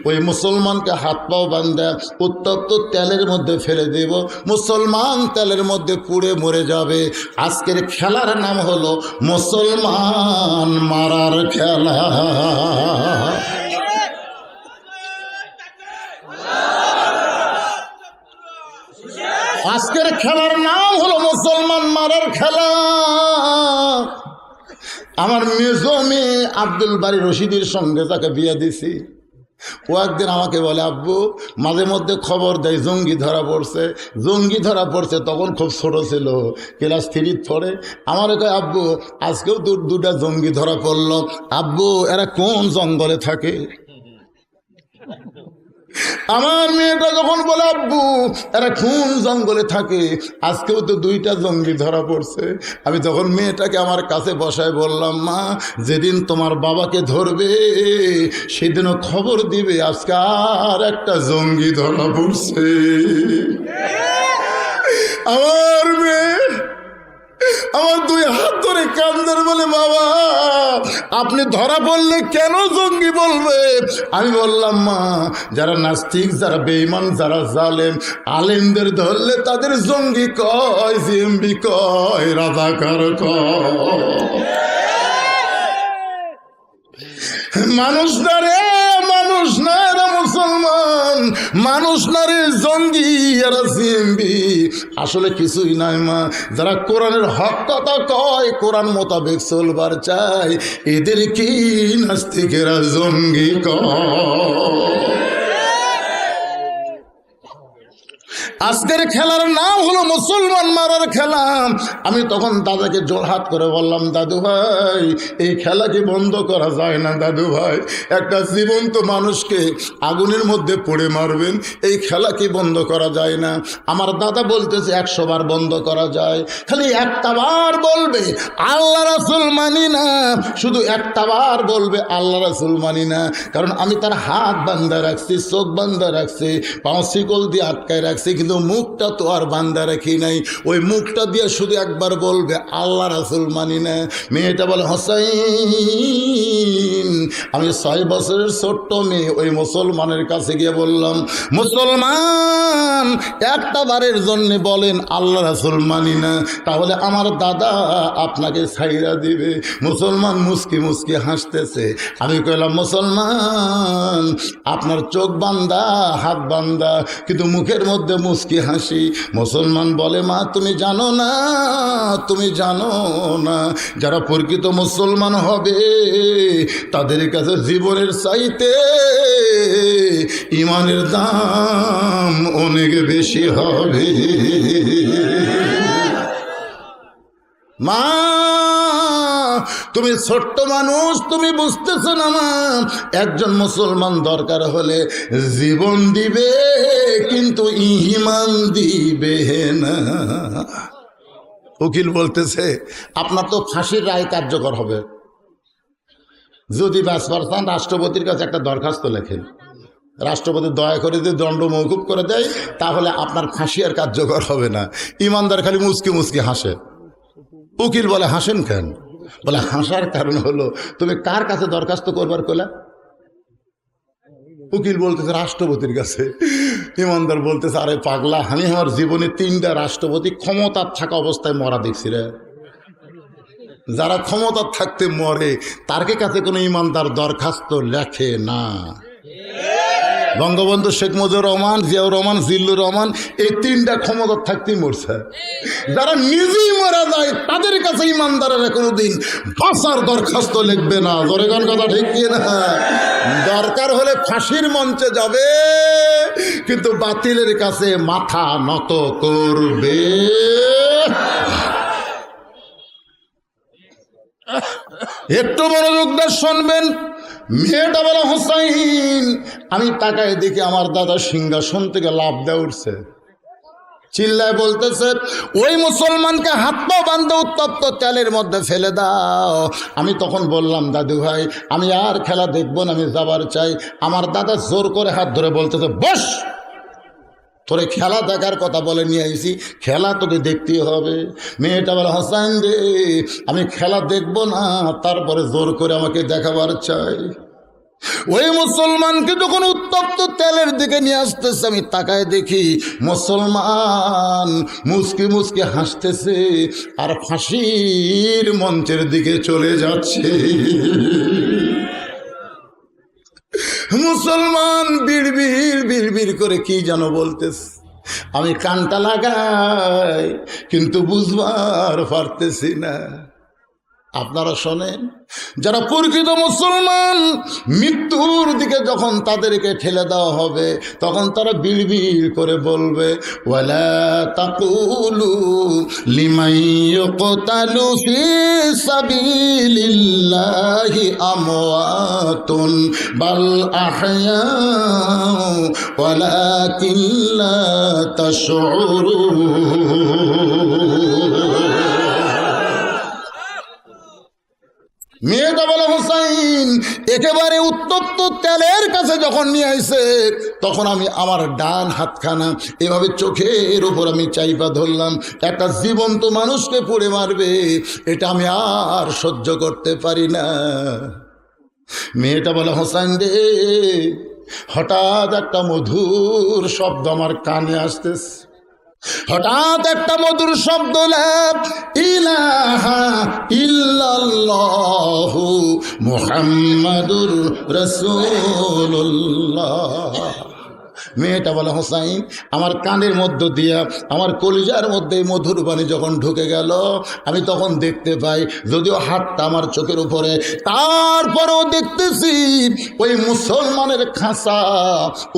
ওই মুসলমানকে হাত পাও বান্ধা উত্তপ্ত তেলের মধ্যে ফেলে দেব, মুসলমান তেলের মধ্যে পুড়ে মরে যাবে। আজকের খেলার নাম হলো মুসলমান মারার খেলা। আজকের খেলার নাম হলো মুসলমান মারার খেলা। আমার মেজো মেয়ে আব্দুল বারী রশিদের সঙ্গে তাকে বিয়ে দিছি। ও একদিন আমাকে বলে, আব্বু মাঝে মধ্যে খবর দেয় জঙ্গি ধরা পড়ছে, জঙ্গি ধরা পড়ছে। তখন খুব ছোট ছিল, ক্লাস 3 পড়ে। আমার কয়, আব্বু আজকেও দুটা জঙ্গি ধরা পড়লো। আব্বু এরা কোন জঙ্গলে থাকে? আমার মেয়েটা যখন বলে, আব্বু এরা কোন জঙ্গলে থাকে, আজকেও তো 2টা জঙ্গি ধরা পড়ছে। আমি তখন মেয়েটাকে আমার কাছে বসায় বললাম, মা যেদিন তোমার বাবাকে ধরবে সেদিনও খবর দিবে আজকে আর একটা জঙ্গি ধরা পড়ছে। আমার মেয়ে আমার 2 হাত ধরে কান্দার বলে, বাবা আপনি ধরা পড়লে কেন জঙ্গি বলবে? আমি বললাম, মা যারা নাস্তিক, যারা বেঈমান, যারা জালেম, আলেমদের ধরলে তাদের জঙ্গি কয়, জিএমবি কয়, রাজাকার কয়। মানুষ না রে, মানুষ না, এরা মুসলমান, মানুষ না রে, জঙ্গি এরা জিএমবি। আসলে কিছুই নাই মা, যারা কোরআনের হক কথা কয়, কোরআন মোতাবেক চলবার চায়, এদের কি নাস্তিকেরা জঙ্গি কয়। আজকের খেলার নাম হলো মুসলমান মারার খেলা। আমি তখন দাদাকে জোরহাত করে বললাম, দাদু ভাই এই খেলা কি বন্ধ করা যায় না? দাদু ভাই একটা জীবন্ত মানুষকে আগুনের মধ্যে পড়ে মারবেন, এই খেলা কি বন্ধ করা যায় না? আমার দাদা বলতেছে 100 বার বন্ধ করা যায়, খালি একটা বার বলবে আল্লাহ রাসূল মানি না, শুধু একটা বার বলবে আল্লাহ রাসূল মানি না। কারণ আমি তার হাত বান্ধা রাখছি, চোখ বান্ধা রাখছি, পাঁচ শিকল দিয়ে আটকায় রাখছি, কিন্তু মুখটা তো আর বান্ধা রাখি নাই। ওই মুখটা দিয়ে শুধু একবার বলবে আল্লাহ রাসূল মানি না। মেয়েটা বলে, হোসাইন আমি 6 বছরের ছোট্ট মেয়ে ওই মুসলমানের কাছে গিয়ে বললাম, মুসলমান একটা বারের জন্য বলেন আল্লাহ রাসূল মানি না, তাহলে আমার দাদা আপনাকে ছাইরা দিবে। মুসলমান মুস্কি মুস্কি হাসতেছে। আমি কইলাম, মুসলমান আপনার চোখ বান্ধা, হাত বান্ধা, কিন্তু মুখের মধ্যে মুস্কি হাসি। মুসলমান বলে, মা তুমি জানো না, তুমি জানো না, যারা প্রকৃত মুসলমান হবে তাদের কাছে জীবনের চাইতে ইমানের দাম অনেক বেশি হবে। মা তুমি ছোট্ট মানুষ, তুমি বুঝতেছ না মা, একজন মুসলমান দরকার হলে জীবন দিবে কিন্তু ঈমান দিবে না। উকিল বলতেছে, আপনার তো ফাঁসির রায় কার্যকর হবে, যদি বাঁচবার চান রাষ্ট্রপতির কাছে একটা দরখাস্ত লেখেন, রাষ্ট্রপতি দয়া করে যদি দণ্ড মওকুফ করে দেয় তাহলে আপনার ফাঁসি আর কার্যকর হবে না। ইমানদার খালি মুচকি মুচকি হাসে। উকিল বলে, হাসেন কেন? বলে, হাসার কারণ হলো তুমি কার কাছে দরখাস্ত করবার কোলা? উকিল বলতেছে, রাষ্ট্রপতির কাছে। ইমানদার বলতেছে, আরে পাগলা, আমি আমার জীবনে 3টা রাষ্ট্রপতি ক্ষমতার থাকা অবস্থায় মরা দেখছি রে। যারা ক্ষমতার থাকতে মরে তার কাছে কোনো ইমানদার দরখাস্ত লেখে না। বঙ্গবন্ধু শেখ মুজিবুর রহমান, জিয়াউর রহমান, জিল্লুর রহমান, এই 3টা ক্ষমতার থাকতেই মরছে। যারা নিজেই মারা যায় তাদের কাছে ইমানদারেরা কোনোদিন বাঁচার দরখাস্ত লিখবে না। জোরে গান কথা ঠিক কি না? দরকার হলে ফাঁসির মঞ্চে যাবে, কিন্তু বাতিলের কাছে মাথা নত করবে। একটু মনোযোগ দিয়ে শুনবেন। মেয়েটা বলে, হোসাইন আমি তাকায় দেখি আমার দাদা সিংহাসন থেকে লাফ দিয়ে উঠছে, চিল্লায় বলতেছে, ওই মুসলমানকে হাত পা বান্ধে উত্তপ্ত তেলের মধ্যে ফেলে দাও। আমি তখন বললাম, দাদু ভাই আমি আর খেলা দেখবো না, আমি যাবার চাই। আমার দাদা জোর করে হাত ধরে বলতেছে, বস। তোরে খেলা দেখার কথা বলে নিয়ে আইছি, খেলা তোকে দেখতেই হবে। মেয়েটা বলে হোসাইন রে আমি খেলা দেখব না, তারপরে জোর করে আমাকে দেখাবার চাই। ওই মুসলমানকে যখন উত্তপ্ত তেলের দিকে নিয়ে আসতেছে, আমি তাকায় দেখি মুসলমান মুসকি মুসকি হাসতেছে আর ফাঁসির মঞ্চের দিকে চলে যাচ্ছে। মুসলমান বিড় করে কি যেন বলতেছে, আমি কানটা লাগাই কিন্তু বুঝবার পারতেছি না। আপনারা শোনেন, যারা প্রকৃত মুসলমান মৃত্যুর দিকে যখন তাদেরকে ঠেলে দেওয়া হবে তখন তারা বিড় করে বলবে ওয়ালা তাকুলু লিমান ইউকতালু ফি সাবিলিল্লাহি আমওয়াতুন বাল আহয়াউ ওয়ালাকিন লা তাশউরুন। মেয়েটা বলে হোসাইন একেবারে উত্তপ্ত তেলের কাছে যখন নিয়ে আইছে তখন আমি আমার ডান হাতখানা এভাবে চোখের উপর আমি চাইপা ধরলাম। একটা জীবন্ত মানুষকে পুড়ে মারবে, এটা আমি আর সহ্য করতে পারি না। মেয়েটা বলে হোসাইন রে হঠাৎ একটা মধুর শব্দ আমার কানে আসতেছে, হঠাৎ একটা মধুর শব্দ ইলাহা ইল্লাল্লাহু মুহাম্মাদুর রাসূলুল্লাহ। মেয়েটা বলে হোসাইন আমার কানের মধ্য দিয়া আমার কলিজার মধ্যে মধুর বাণী যখন ঢুকে গেল আমি তখন দেখতে পাই, যদিও হাতটা আমার চোখের উপরে, তারপরেও দেখতেছি ওই মুসলমানের খাঁচা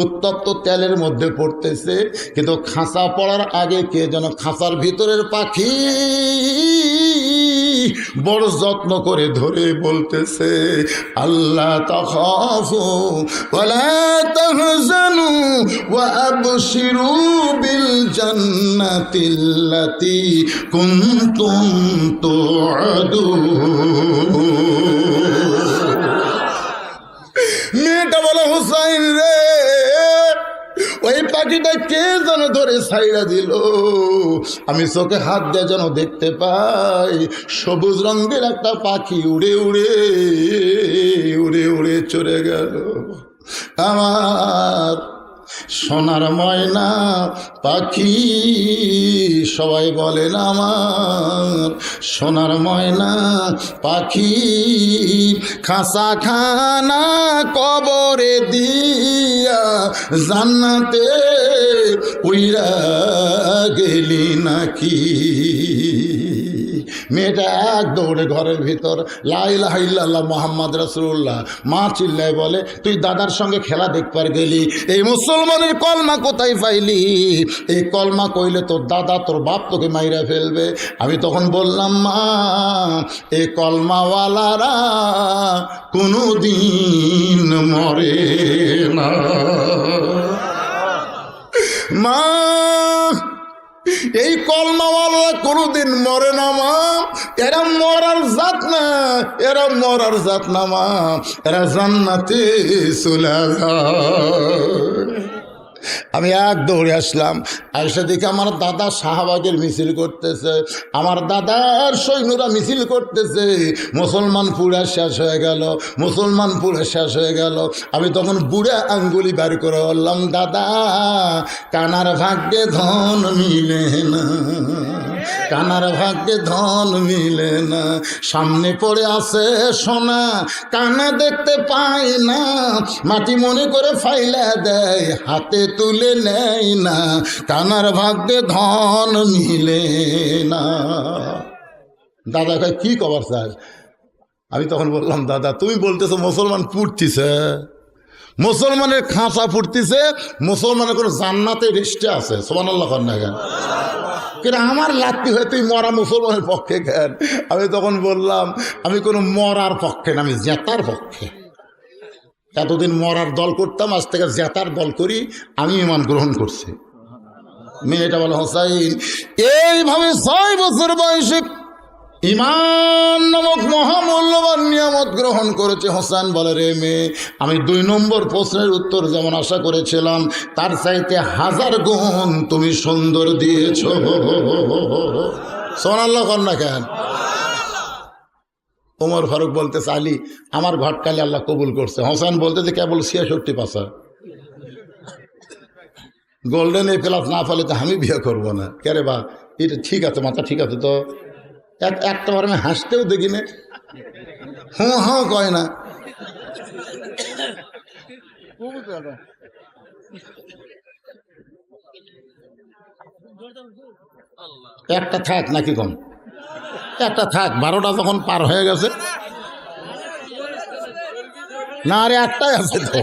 উত্তপ্ত তেলের মধ্যে পড়তেছে, কিন্তু খাঁচা পড়ার আগে কে যেন খাঁচার ভিতরের পাখি বড় যত্ন করে ধরে বলতেছে আল্লাহ তাখাফু ওয়ালা তাহজানু ওয়া আবশিরু বিল জান্নাতিল্লাতী কুনতুম তুআদুন। মেয়েটা বলে হোসাইন রে ওই পাখিটা কে যেন ধরে ছাইড়া দিল, আমি চোখে হাত দিয়ে যেন দেখতে পাই সবুজ রঙের একটা পাখি উড়ে উড়ে উড়ে উড়ে চলে গেল। আমার সোনার ময়না পাখি, সবাই বলেন আমার সোনার ময়না পাখি, খাসা খানা কবরে দিয়া জান্নাতে উইরা গেলি নাকি। মেয়েটা এক দৌড়ে ঘরের ভিতর লা ইলাহা ইল্লাল্লাহ মুহাম্মদ রাসূলুল্লাহ, মা চিল্লায় বলে তুই দাদার সঙ্গে খেলা দেখবার গেলি, এই মুসলমানের কলমা কোথায় পাইলি? এই কলমা কইলে তোর দাদা তোর বাপ তোকে মাইরা ফেলবে। আমি তখন বললাম মা এই কলমাওয়ালারা কোনো দিন মরে না মা, এই কলমাওয়ালা কোনোদিন মরে না মা, এরা মরার জাত না, এরা মরার জাত না মা, এরা জান্নাতে চলে যায়। আমি এক দৌড়ে আসলাম, আইসা দেখি আমার দাদা শাহবাগের মিছিল করতেছে, আমার দাদার সৈন্যরা মিছিল করতেছে, মুসলমান পুরা শেষ হয়ে গেল, মুসলমান পুরা শেষ হয়ে গেল। আমি তখন বুড়া আঙ্গুলি বার করে বললাম দাদা কানার ভাগ্যে ধন মিলে না, কানার ভাগ্যে ধন মিলে না, সামনে পড়ে আছে সোনা কানা দেখতে পাই না, মাটি মনে করে ফাইলা দেয় হাতে তুলে নেয় না, কানার ভাগ্যে ধন মিলে না। দাদা কয় কি খবর স্যার? আমি তখন বললাম দাদা তুমি বলতেছো মুসলমান পুড়তিছে, মুসলমানের খাঁচা ফুটতেছে, মুসলমানের কোনো জান্নাতে রেস্টে আছে, সুবহানাল্লাহ না কেন? কিন্তু আমার লাত্তি হয়ে তুই মরা মুসলমানের পক্ষে কেন? আমি তখন বললাম আমি কোনো মরার পক্ষে না, আমি জেতার পক্ষে। এতদিন মরার দল করতাম, আজ থেকে জেতার দল করি, আমি ঈমান গ্রহণ করছি। মেয়েটা বলে হোসাইন এইভাবে 6 বছর বয়সে ঈমান নামক মহামূল্যবান নিয়ামত গ্রহণ করেছে। হোসেন বলে, রে মেয়ে, আমি 2 নম্বর প্রশ্নের উত্তর যেমন আশা করেছিলাম তার চাইতে 1000 গুণ তুমি সুন্দর দিয়েছ। সুবহানাল্লাহ কন্যা কেন? ওমর ফারুক বলতে আলী, আমার ঘটকালে আল্লাহ কবুল করছে। হোসেন বলতে যে কেবল 66 পাশা, গোল্ডেন এ প্লাস না ফেলে তো আমি বিয়ে করবো না। কে রে বা, এটা ঠিক আছে, মাথা ঠিক আছে তো। একটা বার আমি হাসতেও দেখি না, হাঁ কয় না। একটা থাক নাকি কম? একটা থাক, 12টা যখন পার হয়ে গেছে। না আরে একটাই আছে তো।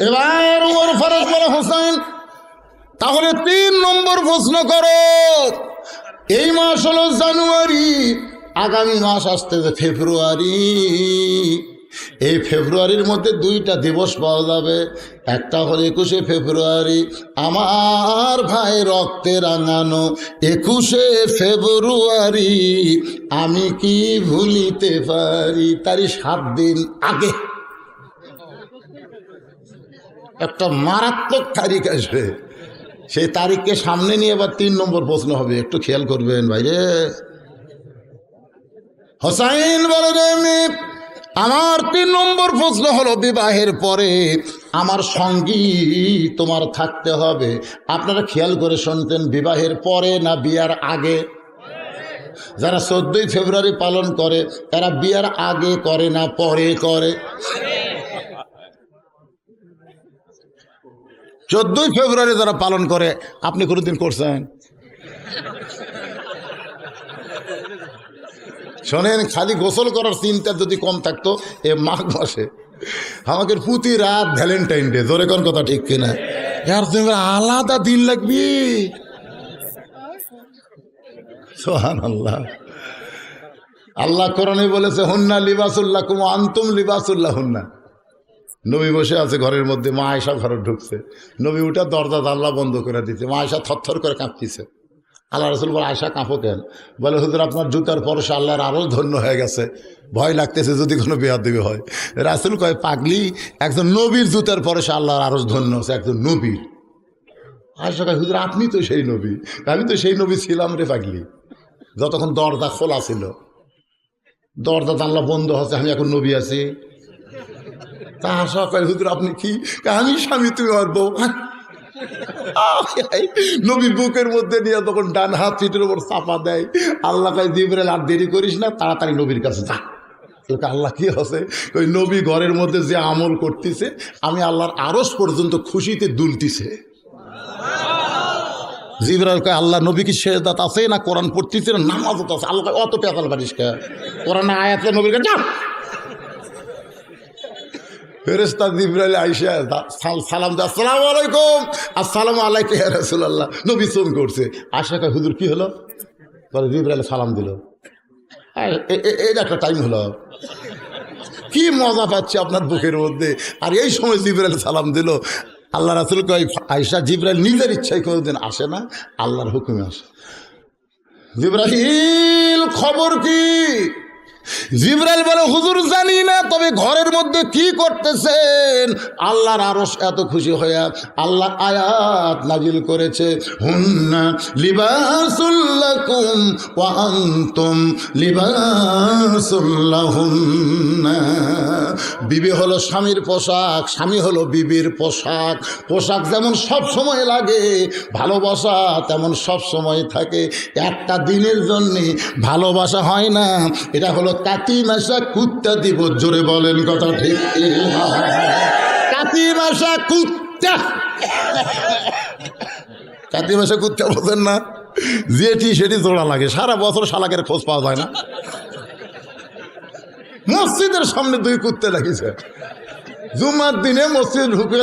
এবার ওমর ফারুক বলে, হোসেন তাহলে 3 নম্বর প্রশ্ন করো। এই মাস হলো জানুয়ারি, আগামী মাস আসতেছে ফেব্রুয়ারি। এই ফেব্রুয়ারির মধ্যে 2টা দিবস পাওয়া যাবে। একটা হলো 21শে ফেব্রুয়ারি, আমার ভাই রক্তে রাঙানো 21শে ফেব্রুয়ারি, আমি কি ভুলিতে পারি। তারই 7 দিন আগে একটা মারাত্মক তারিখ আসবে। সেই তারিখকে সামনে নিয়ে এবার 3 নম্বর প্রশ্ন হবে, একটু খেয়াল করবেন ভাইরে। হোসাইন বলে, রে মেয়ে, আমার 3 নম্বর প্রশ্ন হলো, বিবাহের পরে আমার সঙ্গী তোমার থাকতে হবে। আপনারা খেয়াল করে শুনতেন, বিবাহের পরে না বিয়ার আগে? যারা 14ই ফেব্রুয়ারি পালন করে তারা বিয়ার আগে করে না পরে করে? 14ই ফেব্রুয়ারি যারা পালন করে, আপনি কোনোদিন করছেন? শোনেন, খালি গোসল করার চিন্তা যদি কম থাকতো এ মাঘ মাসে আমাকে প্রতি রাত ভ্যালেন্টাইন ডে, জোরে কোন কথা ঠিক কিনা, আর তুমি আলাদা দিন লাগবি। সুবহানাল্লাহ। আল্লাহ কোরআনে বলেছে, হুন্না লিবাসুল্লাকুম ওয়া আনতুম লিবাসুল্লাহুন্না। নবী বসে আছে ঘরের মধ্যে, মা আয়েশা ঘরে ঢুকছে। নবী উঠে দরজা জানলা বন্ধ করে দিচ্ছে। মা আয়েশা থরথর করে কাঁপতিছে। আল্লাহ রসুল বলে, আয়েশা কাঁপো কেন? বলে, হুজুর আপনার জুতার পরশে আল্লাহর আরও ধন্য হয়ে গেছে, ভয় লাগতেছে যদি কোনো বেয়াদবি হয়। রাসূল কয়, পাগলি, একজন নবীর জুতার পরশে আল্লাহর আরও ধন্য হচ্ছে, একজন নবীর। আয়েশা কয়, হুজুর আপনি তো সেই নবী। আমি তো সেই নবী ছিলাম রে পাগলি, যতক্ষণ দরজা খোলা ছিল। দরজা জানলা বন্ধ হচ্ছে, আমি এখন নবী আছি। তা আশা কয়, হুজুর আপনি কি? আমি স্বামী, তুমি আমার বউ। নবী বুকের মধ্যে নিয়ে তখন ডান হাত পিঠের উপর চাপা দেয়। আল্লাহ কয়, জিবরাইল আর দেরি করিস না, তাড়াতাড়ি নবীর কাছে যা। আল্লাহ কি আছে? ওই নবী ঘরের মধ্যে যে আমল করতেছে, আমি আল্লাহর আরশ পর্যন্ত খুশিতে দুলতিছে। জিবরাইল কয়, আল্লাহ নবী কি সেজদাত আছে না কোরআন পড়তেছে না নামাজত আছে? আল্লাহ কয়, অত পেঁচাল পারিস কে? কোরআনে আয়াতে নবীর কাছে যা। ফেরেশতা জিবরাইল আইসা সালাম দেয়, আসসালামু আলাইকুম। আসসালামু আলাইকা ইয়া রাসূলুল্লাহ। নবী চোখ করছে। আয়েশা কয়, হুজুর কি হলো? বলে, জিবরাইল সালাম দিল। এটা একটা টাইম হলো, কি মজা পাচ্ছে আপনার বুকের মধ্যে। আর এই সময় জিবরাইল সালাম দিল। আল্লাহ রাসূল কয়, আয়েশা, জিবরাইল নিজের ইচ্ছায় কোনোদিন আসে না, আল্লাহর হুকুমে আসে। জিবরাইল, খবর কি? জিবরাইল বলে, হুজুর জানি না, তবে ঘরের মধ্যে কি করতেছেন? আল্লাহর আরশ এত খুশি হয়ে আল্লাহ আয়াত নাজিল করেছে, হুন্না লিবাসুল লাকুম ওয়া আনতুম লিবাসুল লাহুন্না। বিবি হলো স্বামীর পোশাক, স্বামী হলো বিবির পোশাক। পোশাক যেমন সব সময় লাগে, ভালোবাসা তেমন সব সময় থাকে। একটা দিনের জন্যে ভালোবাসা হয় না। এটা হলো কাতি মাসা কুত্তা দিব, জোরে বলেন কথা ঠিক। কাতি মাসা কুত্তা, কাতি মাসা কুত্তা বোঝেন না? যেটি সেটি জোড়া লাগে, সারা বছর শালাকের খোঁজ পাওয়া যায় না। মসজিদের সামনে 2 কুত্তে লাগিয়েছে, জুমার দিনে মসজিদ ঢুকে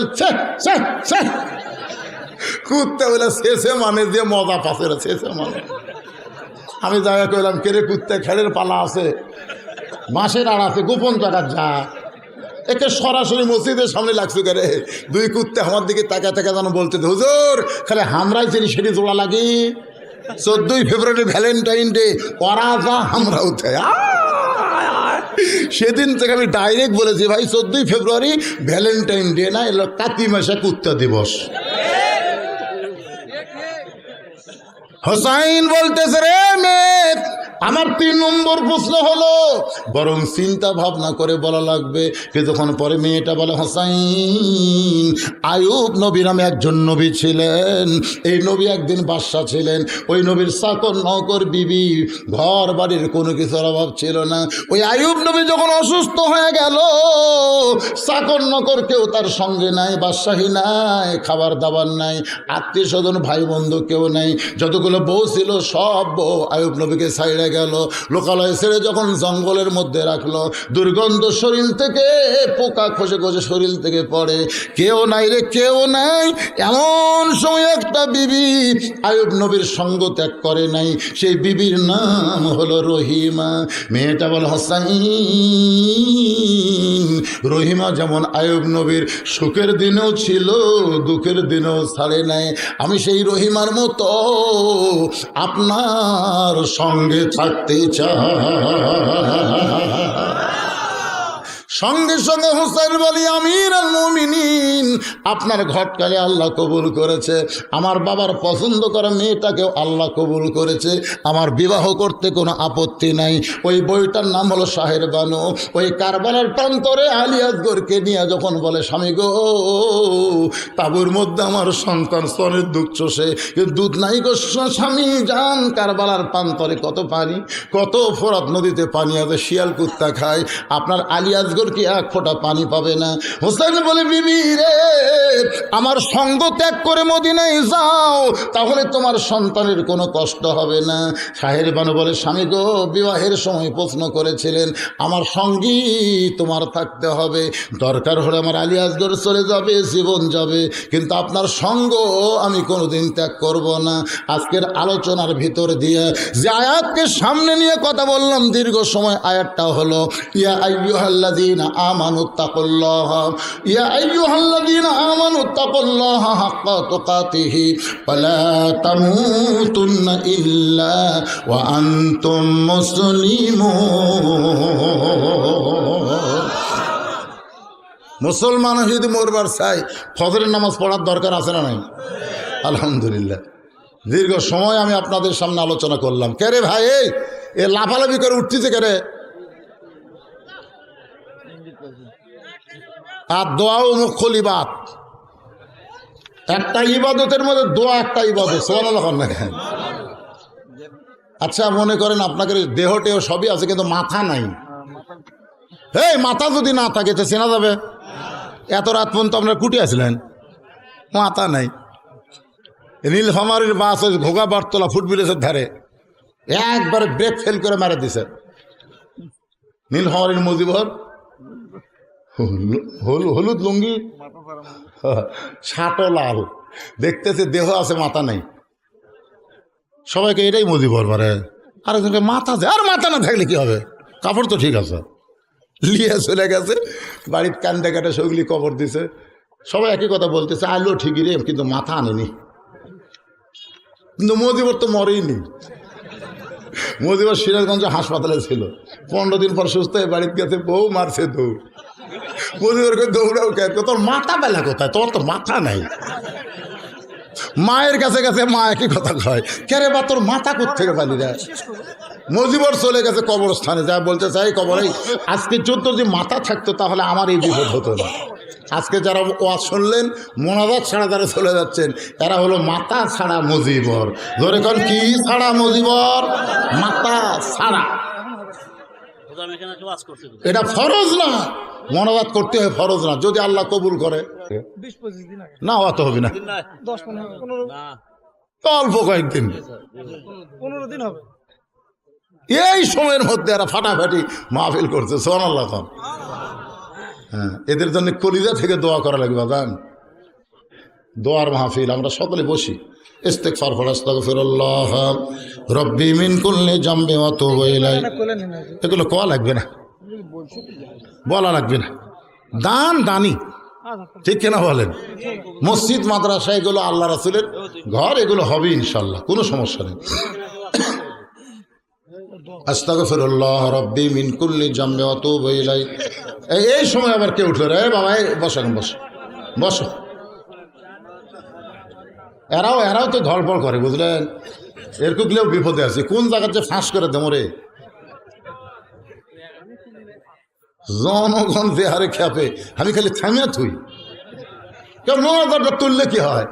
কুত্তা বলে শেষে মানে দিয়ে মজা পাশে শেষে মানে। আমি জায়গা কইলাম, কেরে কুত্তে খেলের পালা আছে, বাঁশের আড় আছে, গোপন জায়গা যা। একে সরাসরি মসজিদের সামনে লাগছে করে 2 কুত্তে আমার দিকে তাকা তাকা যেন বলতে, হুজুর খালি হামরাই সেটি জোড়া লাগি। 14ই ফেব্রুয়ারি ভ্যালেন্টাইন ডে, ওরা যা আমরাও তাই। সেদিন থেকে আমি ডাইরেক্ট বলেছি, ভাই 14ই ফেব্রুয়ারি ভ্যালেন্টাইন ডে না, এলো কাতি মাসে কুত্তা দিবস। হোসাইন বলতেছে, রে মেয়ে, আমার 3 নম্বর প্রশ্ন হলো, বরং চিন্তা ভাবনা করে বলা লাগবে। কিছুক্ষণ পরে মেয়েটা বলে, হোসাইন, আয়ুব নবী নামে একজন নবী ছিলেন। এই নবী একদিন বাদশা ছিলেন। ওই নবীর চাকর নৌকর বিবি, ঘর বাড়ির কোনো কিছুর অভাব ছিল না। ওই আয়ুব নবী যখন অসুস্থ হয়ে গেল, চাকর নকর কেউ তার সঙ্গে নাই, বাদশাহী নাই, খাবার দাবার নাই, আত্মীয় স্বজন ভাই বন্ধু কেউ নাই। যতগুলো বউ ছিল সব বউ আয়ুব নবীকে ছাইড়ে গেল। লোকালয় ছেড়ে যখন জঙ্গলের মধ্যে রাখলো, দুর্গন্ধ শরীর থেকে, পোকা খসে খসে শরীর থেকে পড়ে, কেউ নাই রে, কেউ নাই। এমন সময় একটা বিবি আয়ুব নবীর সঙ্গ ত্যাগ করে নাই। সেই বিবির নাম হলো রহিমা। মেয়েটা বল, হোসাইন, রহিমা যেমন আয়ুব নবীর সুখের দিনেও ছিল, দুঃখের দিনেও ছাড়ে নাই। আমি সেই রহিমার মতো আপনার সঙ্গে থাকতে চাই। সঙ্গে সঙ্গে হুসাইন বলি, আমির আল মুমিনিন, আপনার ঘটকালে আল্লাহ কবুল করেছে। আমার বাবার পছন্দ করা মেয়েটাকেও আল্লাহ কবুল করেছে। আমার বিবাহ করতে কোনো আপত্তি নাই। ওই বইটার নাম হলো শাহের বানু। ওই কারবালার প্রান্তরে আলী আসগরকে নিয়ে যখন বলে, স্বামী গো, তাবুর মধ্যে আমার সন্তান স্তনের দুধ চষে, কিন্তু দুধ নাই গো স্বামী, যান কারবালার প্রান্তরে কত পানি, কত ফোরাত নদীতে পানি আছে, শিয়াল কুত্তা খায়, আপনার আলী আসগর কি এক ফোঁটা পানি পাবে না। হোসেন বলে, বিবি রে, আমার সঙ্গ ত্যাগ করে মদিনায় যাও, তাহলে তোমার সন্তানের কোনো কষ্ট হবে না। শাহের বানু বলে, স্বামী গো, বিবাহের সময় প্রশ্ন করেছিলেন, আমার সঙ্গী তোমার থাকতে হবে, দরকার হলে আমার আলী আসগর চলে যাবে, জীবন যাবে, কিন্তু আপনার সঙ্গ আমি কোনোদিন ত্যাগ করব না। আজকের আলোচনার ভিতর দিয়ে যে আয়াতকে সামনে নিয়ে কথা বললাম দীর্ঘ সময়, আয়াতটা হলো, ইয়া আইয়ুহাল্লাযীনা আমানুত্তাকুল্লাহ, ইয়া আইয়ুহাল্লাযীনা আমানুত্তাকুল্লাহ হাক্কা তুকাতিহি ওয়ালা তামুতুন্না ইল্লা ওয়া আনতুম মুসলিমুন। মুসলমান যদি মরবার চাই, ফজরের নামাজ পড়ার দরকার আছে না নাই? আলহামদুলিল্লাহ, দীর্ঘ সময় আমি আপনাদের সামনে আলোচনা করলাম। কে রে ভাই, এ লাফালাফি করে উঠতেছে কে রে? আর দোয়াও মুখ্যল ইবাদ, একটা ইবাদতের মধ্যে দোয়া একটা ইবাদত। সুবহানাল্লাহ না? আচ্ছা, মনে করেন আপনাকে দেহটেও সবই আছে, কিন্তু মাথা নাই। এই মাথা যদি না থাকে তো চেনা যাবে? এত রাত পর্যন্ত আপনার কুটি আসলেন, মাথা নাই। নীলফামারীর বাস ওই ঘোগা বারতলা ফুটব্রিজের ধারে একবারে ব্রেক ফেল করে মেরে দিছে। নীলফামারীর মুজিবর হলুদ লুঙ্গি, ছাটো লাল, দেখতেছে দেহ আছে, মাথা নাই। সবাইকে এটাই মুজিবর মারে। আরেকজনকে মাথা আছে, আর মাথা না থাকলে কি হবে, কাপড় তো ঠিক আছে, লিয়ে চলে গেছে বাড়ির কান্দে কাটে সগলি কবর দিছে। সবাই একই কথা বলতেছে, আলো ঠিকই রে, কিন্তু মাথা আনেনি। কিন্তু মুজিবর তো মরেইনি। মুজিবর সিরাজগঞ্জ হাসপাতালে ছিল, 15 দিন পর সুস্থ হয়ে বাড়িতে গেছে, বউ মারছে দৌড়। মুজিবরকে দৌড়াও কে, তোর মাথা পেলা কোথায়, তোর তো মাথা নাই। মায়ের কাছে গেছে, মা একই কথা কয়, কে রে বা তোর মাথা কোত্থেকে পালি রে? মুজিবর চলে গেছে কবরস্থানে, যা বলতে চাই, কবরে আজকে যুদ্ধ যদি মাথা থাকতো তাহলে আমার এই বিপদ হতো না। আজকে যারা ওয়াজ শুনলেন, মোনাজাত ছাড়া যারা চলে যাচ্ছেন, এরা হলো মাথা ছাড়া মুজিবর। ধরে কোন কি ছাড়া মুজিবর? মাথা ছাড়া। এটা ফরজ না, মোনাজাত করতে হয়, ফরজ না। যদি আল্লাহ কবুল করে 20-25 দিন আগে, না অত হবে না, 10-15 অল্প কয়েকদিন, 15 দিন হবে। এই সময়ের মধ্যে এরা ফাটাফাটি মাহফিল করছে। সুবহানাল্লাহ। হ্যাঁ, এদের জন্য কলিজা থেকে দোয়া করা লাগবে। বাজান, দোয়ার মাহফিল আমরা সকলে বসি, ইস্তেগফার পড়া, আস্তাগফিরুল্লাহ রব্বি মিন কুল্লি জামবি ওয়া তুবু ইলাইহি, এগুলো কোয়া লাগবে না, বলা লাগবে না। দান দানি, ঠিক কিনা বলেন? মসজিদ মাদ্রাসা এগুলো আল্লাহ রাসূলের ঘর, এগুলো হবে ইনশাল্লাহ, কোনো সমস্যা নেই। আস্তাগফিরুল্লাহ রাব্বি মিন কুল্লি জামবি ওয়া আতুবু ইলাইহি। এই সময় আবার কে উঠলো রে বাবা? বসেন, বসো বসো। এরাও তো ধরপড় করে, বুঝলেন? এরকম গেলেও বিপদে আছে, কোন জায়গাতে ফাঁস করে দেবো রে। জনগণ যে হারে খেপে, আমি খালি থামিয়া থুই, কেউ নোংরা তুললে কি হয়?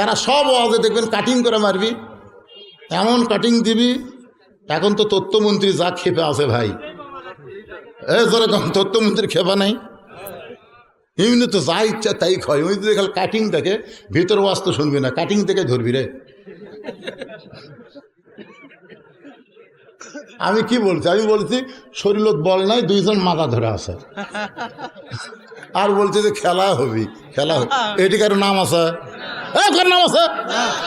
এরা সব আওয়াজে দেখবেন কাটিং করে মারবি, এমন কাটিং দিবি। এখন তো তথ্যমন্ত্রী যা খেপে আছে ভাই, জোরে কম, তথ্যমন্ত্রীর খেপা নাই। এমনি তো যা ইচ্ছা তাই খয়, ওই যদি খালি কাটিং দেখে, ভিতর ওয়াজ তো শুনবি না, কাটিং থেকে ধরবি রে। আমি কি বলছি? আমি বলছি শরীরত বল নাই, দুইজন মাথা ধরে আছে, আর বলছে যে খেলা হবি, খেলা হবে। এটি কারো নাম আছে? কার নাম আছে?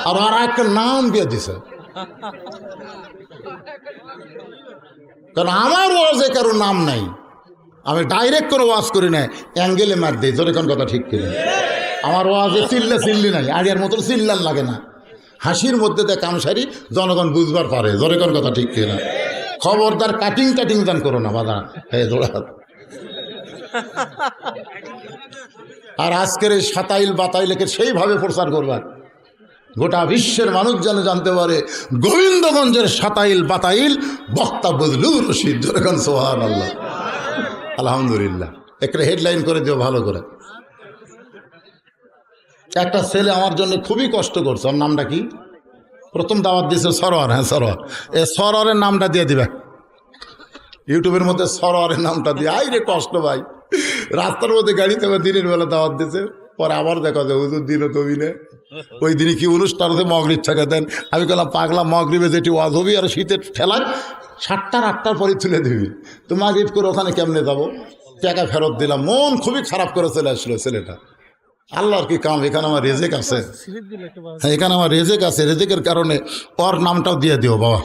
আর একটা নাম দিয়ে দিছে, কারণ আমার ওয়াজে কারো নাম নাই। আমি ডাইরেক্ট করে ওয়াজ করি না, অ্যাঙ্গেলে মার দিই। জোরে কোন কথা ঠিক কিনা? আমার ওয়াজে চিল্লি নাই, আগের মতো চিল্লার লাগে না। হাসির মধ্যে দেয় কামসারি, জনগণ বুঝবার পারে। জোরে কোন কথা ঠিক কিনা? খবরদার কাটিং দান করো না বাধা, হ্যাঁ দৌড়া। আর আজকের এই সাতাইল বাতাইলকে সেইভাবে প্রচার করবার, গোটা বিশ্বের মানুষ যেন জানতে পারে গোবিন্দগঞ্জের সাতাইল বাতাইল বক্তা বদলুর রশিদ। জোরে কোন সুবহানাল্লাহ, আলহামদুলিল্লাহ। একটা হেডলাইন করে দিও ভালো করে। একটা ছেলে আমার জন্য খুবই কষ্ট করছে, ওর নামটা কি? প্রথম দাওয়াত দিয়েছে সরোয়ার। হ্যাঁ সরোয়ার, এ সরোয়ারের নামটা দিয়ে দিবে ইউটিউবের মধ্যে, সরোয়ারের নামটা দিয়ে। আই রে কষ্ট ভাই, রাস্তার মধ্যে গাড়িতে দিনের বেলা দাওয়াত দিয়েছে, পরে আবার দেখা যায় হুজুর দিনও কবি নে, ওই দিনই কি অনুষ্ঠান হতে মগরিব থেকে দেন। আমি বললাম পাগলা, মগরিবে যেটি ওয়াজ হবি আর শীতের ঠেলায় 7টার 8টার পরে তুলে দিবি, তো মাগরিব করে ওখানে কেমনে যাবো? টাকা ফেরত দিলাম, মন খুবই খারাপ করে চলে আসলো ছেলেটা। আল্লাহর কি কাম, এখানে আমার রেজেক আছে, হ্যাঁ এখানে আমার রেজেক আছে, রেজেকের কারণে ওর নামটাও দিয়ে দিও বাবা।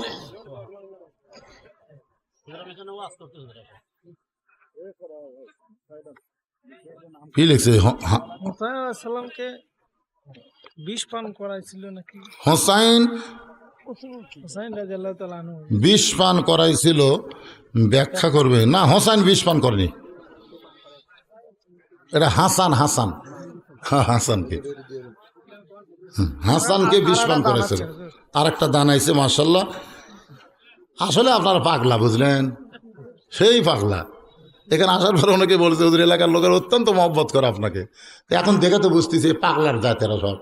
কি লিখছে? সালামকে বিষ পান করাইছিল নাকি? হোসাইন রাদিয়াল্লাহু তাআলা আনহু বিষ পান করাইছিল, ব্যাখ্যা করবে না। হোসাইন বিষ পান করেনি, এটা হাসানকে বিষ পান করেছিল। আর একটা দান আইছে মাশাআল্লাহ। আসলে আপনারা পাগলা, বুঝলেন? সেই পাগলা। এখানে আসার পর অনেকে বলছে ওদের এলাকার লোকের অত্যন্ত মহব্বত করে আপনাকে। এখন দেখে তো বুঝতেছি পাগলার জাতেরা সব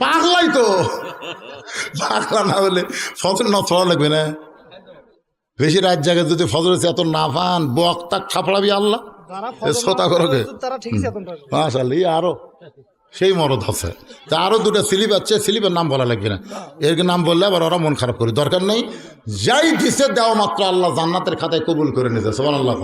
পাগলাই তো। পাগলা না হলে ফজর না পড়া লাগবে না? বেশি রাত জায়গায় যদি ফজর এত না পান, বক্তা খাপড়াবি আল্লাহ শ্রোতা করোকে। মাশাআল্লাহ, আরো সেই মরদ আছে। তা আরো দুটা স্লিপ আছে, স্লিপের নাম বলা লাগবে না, এর নাম বললে আবার ওরা মন খারাপ করে। দরকার নেই, যাই দিছে দেওয়া মাত্র আল্লাহ জান্নাতের খাতায় কবুল করে নিতে। সুবহানাল্লাহ।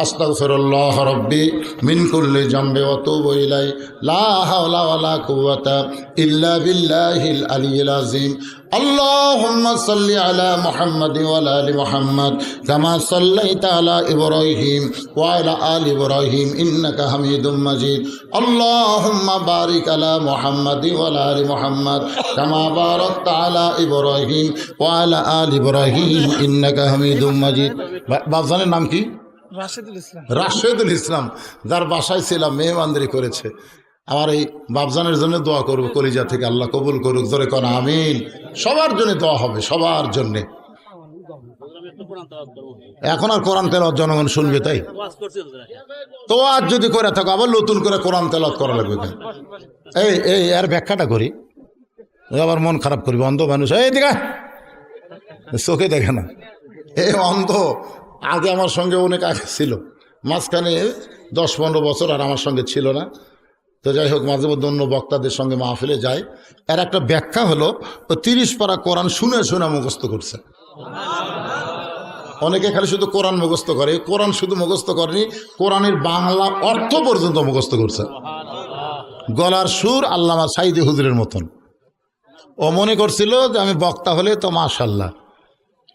আস্তাগফিরুল্লাহ রাব্বি মিন কুল্লি জামবি ওয়া আতুবু ইলাইহি লা হাওলা ওয়ালা কুওয়াতা ইল্লা বিল্লাহিল আলিয়্যিল আযীম। আল্লাহুম্মা সাল্লি আলা মুহাম্মাদ ওয়া আলা আলি মুহাম্মাদ কামা সাল্লাইতা আলা ইব্রাহিম ওয়া আলা আলি ইব্রাহিম ইন্নাকা হামিদুম মাজিদ। আল্লাহুম্মা বারিক আলা মুহাম্মাদ ওয়া আলা আলি মুহাম্মাদ কামা বারাকতা আলা ইব্রাহিম ওয়া আলা আলি ইব্রাহিম ইন্নাকা হামিদুম মাজিদ। বাপজানের নাম কি? রাশেদুল ইসলাম, যার বাসায় ছিলাম, মেহমানদারি করেছে। আমার এই বাপজানের জন্য দোয়া করব কলিজা থেকে, আল্লাহ কবুল করুক। জোরে কোন আমিন। সবার জন্য দোয়া হবে, সবার জন্যে। এখন আর কোরআন তেলাওয়াত জনগণ শুনবে, তাই তো আজ যদি করে থাকো আবার নতুন করে কোরআন তেলাওয়াত করা লাগবে। এই এর ব্যাখ্যাটা করি, আবার মন খারাপ করবি। অন্ধ মানুষ, এই দিকে চোখে দেখে না, এই অন্ধ। আগে আমার সঙ্গে অনেক আগে ছিল, মাঝখানে 10-15 বছর আর আমার সঙ্গে ছিল না। তো যাই হোক, মাঝে মধ্যে অন্য বক্তাদের সঙ্গে মাহফিলে যায়। এর একটা ব্যাখ্যা হলো, ও 30 পারা কোরআন শুনে শুনে মুখস্থ করছে। অনেকে খালি শুধু কোরআন মুখস্থ করে, কোরআন শুধু মুখস্থ করেনি, কোরআনের বাংলা অর্থ পর্যন্ত মুখস্থ করছে। গলার সুর আল্লামা সাইদি হুজুরের মতন। ও মনে করছিল যে আমি বক্তা হলে তো মাশাআল্লাহ,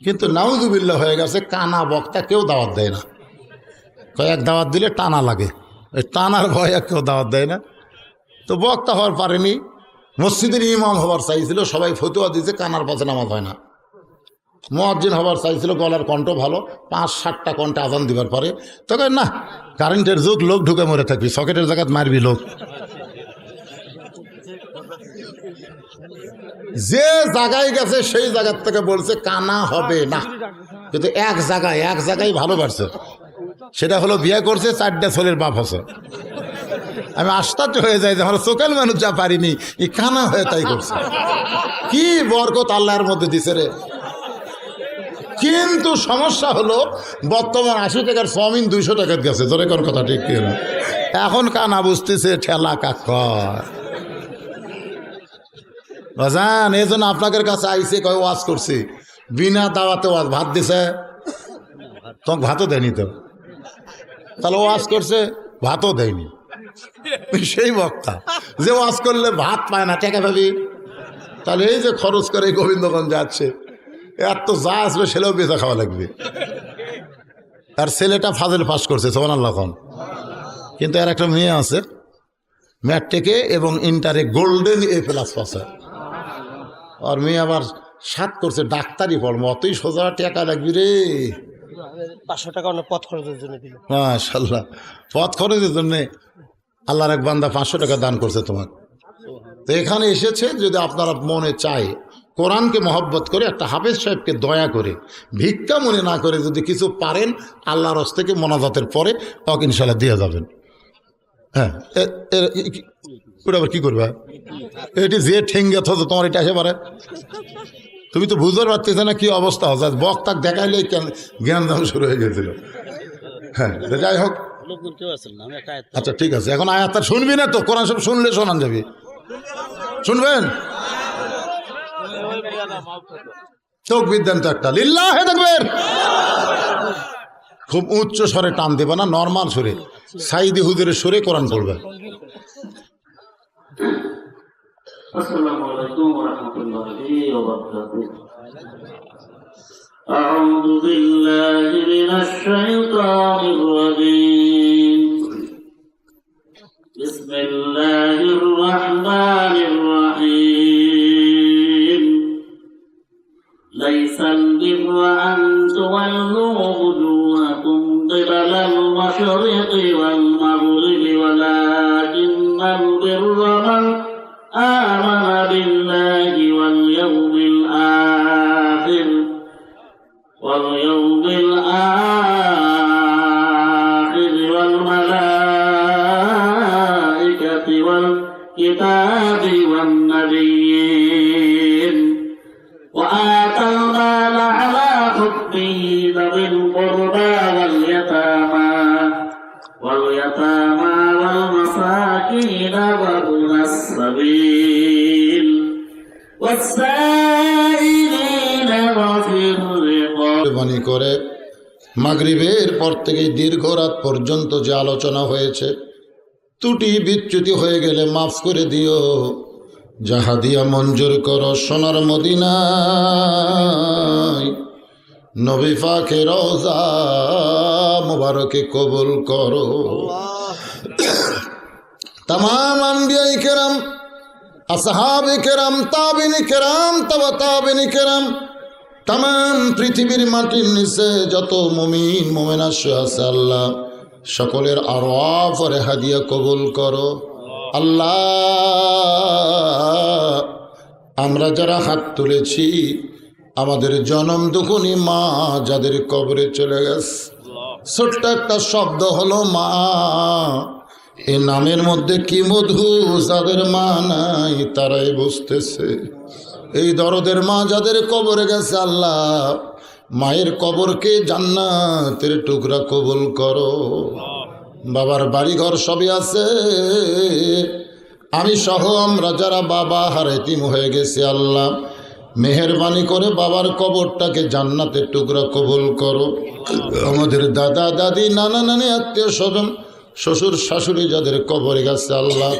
কিন্তু নাউজুবিল্লাহ হয়ে গেছে, কানা বক্তা কেউ দাওয়াত দেয় না। কয়েক দাওয়াত দিলে টানা লাগে, ওই টানার ভয়ে কেউ দাওয়াত দেয় না। তো বক্তা হওয়ার পারেনি, মসজিদের ইমাম হবার চাইছিল, সবাই ফতুয়া দিয়েছে কানার পাশে নামাজ হয় না। মুয়াজ্জিন হবার চাইছিল, গলার কণ্ঠ ভালো, 5-7টা কণ্ঠে আজান দিবার পরে তখন না, কারেন্টের যুগ, লোক ঢুকে মরে থাকবি, সকেটের জায়গায় মারবি লোক। যে জায়গায় গেছে সেই জায়গার থেকে বলছে কানা হবে না, কিন্তু এক জায়গায় ভালো পারছে, সেটা হলো বিয়ে করছে, 4টা ছেলের বাপ আছে। আমি আশ্চর্য হয়ে যাই যে আমার চোখের মানুষ যা পারিনি, এই কানা হয়ে তাই করছে। কি বরকত আল্লাহর মধ্যে দিছে রে। কিন্তু সমস্যা হলো বর্তমান 80 টাকার চাউমিন 200 টাকার গেছে, তোর কোন কথা ঠিক কি না? এখন কানা বুঝতেছে ঠেলা কাকর বাজান। এই জন্য আপনাদের কাছে আইসে কয় ওয়াজ করছি, বিনা দাওয়াতে ওয়াজ, ভাত দিছে তোমাকে ভাতও দেয়নি, তো তাহলে ওয়াজ করছে ভাতও দেয়নি। সেই বক্তা যে ওয়াজ করলে ভাত পায় না, টাকা পাবি, তাহলে এই যে খরচ করে গোবিন্দগঞ্জ যাচ্ছে, এত যা আসবে ছেলেও বেচা খাওয়া লাগবে। আর ছেলেটা ফাজেল পাস করছে সুবহানাল্লাহ, কিন্তু আর একটা মেয়ে আছে ম্যাট্রিকে এবং ইন্টারে গোল্ডেন A+ পাস। আর মেয়ে আবার 7 করছে, ডাক্তারি পড়বো, অতই সোজা টাকা লাগবে রে। 500 টাকা পথ খরচের জন্য দিল। মাশাআল্লাহ, পথ খরচের জন্যে আল্লাহর এক বান্দা 500 টাকা দান করছে তোমার। তো এখানে এসেছে, যদি আপনারা মনে চায় কোরআনকে মহব্বত করে, একটা হাফেজ সাহেবকে দয়া করে, ভিক্ষা মনে না করে, যদি কিছু পারেন আল্লাহর হস্তে থেকে মোনাজাতের পরে তখন ইনশাল্লাহ দিয়ে যাবেন। হ্যাঁ, ওটা আবার কী করবে? এটি যে ঠেঙ্গে থাকতো তোমার এটা এসে পারে, তুমি তো বুঝতে পারতেছে না কি অবস্থা হচ্ছে। বক্তাক দেখাইলেই জ্ঞান দাম শুরু হয়ে গেছিল। হ্যাঁ, যাই হোক, আচ্ছা ঠিক আছে, এখন আয়াত আর শুনবি না তো, কোরআন সব শুনলে শোনান যাবি, শুনবেন? তাকবীর দেন তো একটা, লিল্লাহে তাকবীর। খুব উচ্চ স্বরে টান দেবে না, নর্মাল সুরে, সাইদি হুজুরের সুরে কোরআন পড়বে। আসসালামু আলাইকুম ওয়া রাহমাতুল্লাহি ওয়া বারাকাতুহু। আউযু বিল্লাহি মিনাশ শাইতানির রাজীম। বিসমিল্লাহির রাহমানির রাহিম। লাইসাল বিররা আন তুওয়াল্লু wujuhakum qibalal masyriqi wal maghribi walakinnal birra man آمن بالله واليوم الآخر والملائكة والكتاب والنبيين وآتى المال على حبه ذوي القربى واليتامى والمساكين وابن السبيل والسائلين وفي الرقاب। বাণী করে মাগরিবের পর থেকে দীর্ঘ রাত পর্যন্ত যে আলোচনা হয়েছে, ত্রুটি বিচ্যুতি হয়ে গেলে মাফ করে দিও। যাহা দিয়া মঞ্জুর করো সোনার মদিনায়, নবী পাকে রওজা মুবারকে কবুল করো। तमाम अंबिया केराम, असहाब केराम, ताबिन केराम, तब ताबिन केराम, तमाम पृथिवीर माटिर निचे যত মুমিন মুমিনা আছে আল্লাহ সকলের আরওয়াহ আর হাদিয়া কবুল করো। আল্লাহ, আমরা যারা হাত তুলেছি, আমাদের জনম দুঃখী মা যাদের কবরে চলে গেছে, ছোট্ট একটা শব্দ হলো মা। এই নামের মধ্যে কি মধু, যাদের মা নাই তারাই বুঝতেছে। এই দরদের মা যাদের কবরে গেছে, আল্লাহ মায়ের কবরকে জান্নাতের টুকরা কবুল করো। বাবার বাড়িঘর সবই আছে, আমি সহ আমরা যারা বাবা হারাইতিম হয়ে গেছি, আল্লাহ মেহেরবানি করে বাবার কবরটাকে জান্নাতের টুকরা কবুল করো। আমাদের দাদা দাদি নানা নানি আত্মীয় স্বজন শ্বশুর শাশুড়ি যাদের কবরে গেছে, আল্লাহ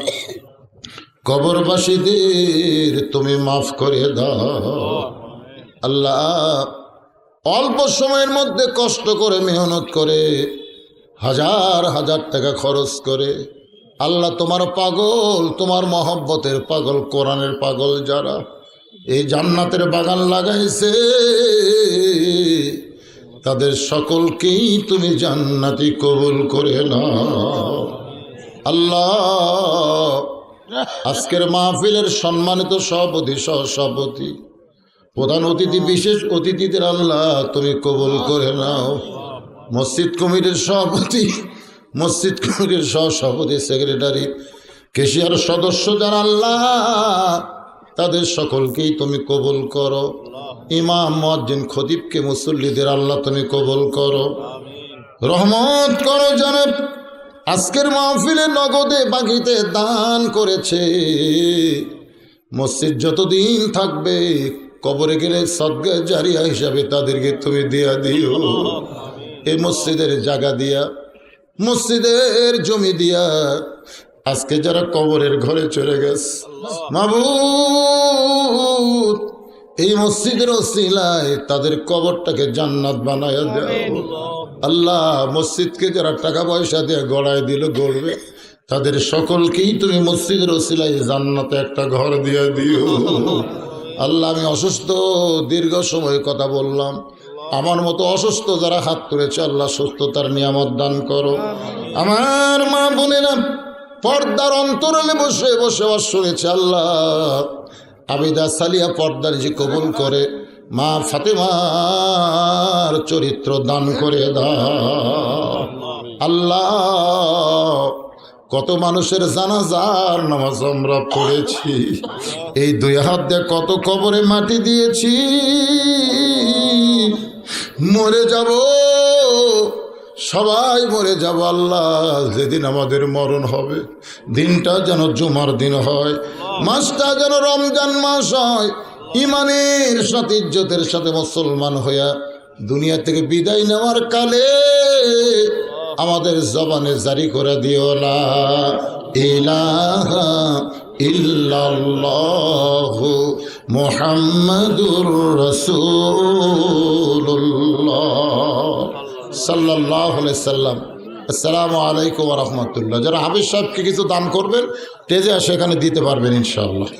কবরবাসীদের তুমি মাফ করে দাও। আল্লাহ অল্প সময়ের মধ্যে কষ্ট করে মেহনত করে হাজার হাজার টাকা খরচ করে। আল্লাহ তোমার পাগল, তোমার মহব্বতের পাগল, কোরআনের পাগল যারা এই জান্নাতের বাগান লাগাইছে, তাদের সকলকেই তুমি জান্নাতি কবুল করে নাও। আল্লাহ, আজকের মাহফিলের সম্মানিত সভাপতি, সহসভাপতি, প্রধান অতিথি, বিশেষ অতিথিদের আল্লাহ তুমি কবুল করে নাও। মসজিদ কমিটির সভাপতি, মসজিদ কমিটির সহসভাপতি, সেক্রেটারি, কেশিয়ার সদস্য যারা আল্লাহ, তাদের সকলকেই তুমি কবুল করো। ইমাম, মুয়াজ্জিন, খতিবকে, মুসল্লিদের আল্লাহ তুমি কবুল করো, রহমত করো। জানেন আজকের মাহফিলে নগদে বাকিতে দান করেছে, মসজিদ যতদিন থাকবে, কবরে গেলে সদকা জারিয়া হিসাবে তাদেরকে তুমি দিয়া দিও। এই মসজিদের জায়গা দিয়া, মসজিদের জমি দিয়া আজকে যারা কবরের ঘরে চলে গেছে, মাবুদ এই মসজিদের ওসিলায় তাদের কবরটাকে জান্নাত বানায়া দাও। আল্লাহ, মসজিদকে যারা টাকা পয়সা দিয়ে গড়ায় দিল, গড়বে, তাদের সকলকেই তুমি মসজিদের ওসিলায় জান্নাতে একটা ঘর দিয়ে দিও। আল্লাহ, আমি অসুস্থ, দীর্ঘ সময় কথা বললাম, আমার মতো অসুস্থ যারা হাত তুলেছে, আল্লাহ সুস্থতার নিয়ামত দান করো। আমার মা বোনেরা পর্দার অন্তরালে বসে বসে শুনেছে, আল্লাহ আবিদা সালিয়া পর্দার যে কবুল করে, মা ফাতেমার চরিত্র দান করে দাও। আল্লাহ, কত মানুষের জানাজার নামাজ আমরা পড়েছি, এই দুই হাত দিয়ে কত কবরে মাটি দিয়েছি, মরে যাব, সবাই মরে যাব। আল্লাহ, যেদিন আমাদের মরণ হবে, দিনটা যেন জুমার দিন হয়, মাসটা যেন রমজান মাস হয়, ইমানের সাথে, ইজ্জতের সাথে মুসলমান হইয়া দুনিয়া থেকে বিদায় নেওয়ার কালে আমাদের জবানে জারি করে দিও, লা ইলাহা ইল্লাল্লাহু মুহাম্মাদুর রাসূলুল্লাহ সাল্লাল্লাহু আলাইহি সাল্লাম। আসসালামু আলাইকুম ওয়া রাহমাতুল্লাহ। যারা হাফেজ সাহেবকে কিছু দান করবেন, স্টেজে আসে, এখানে দিতে পারবেন ইনশাআল্লাহ।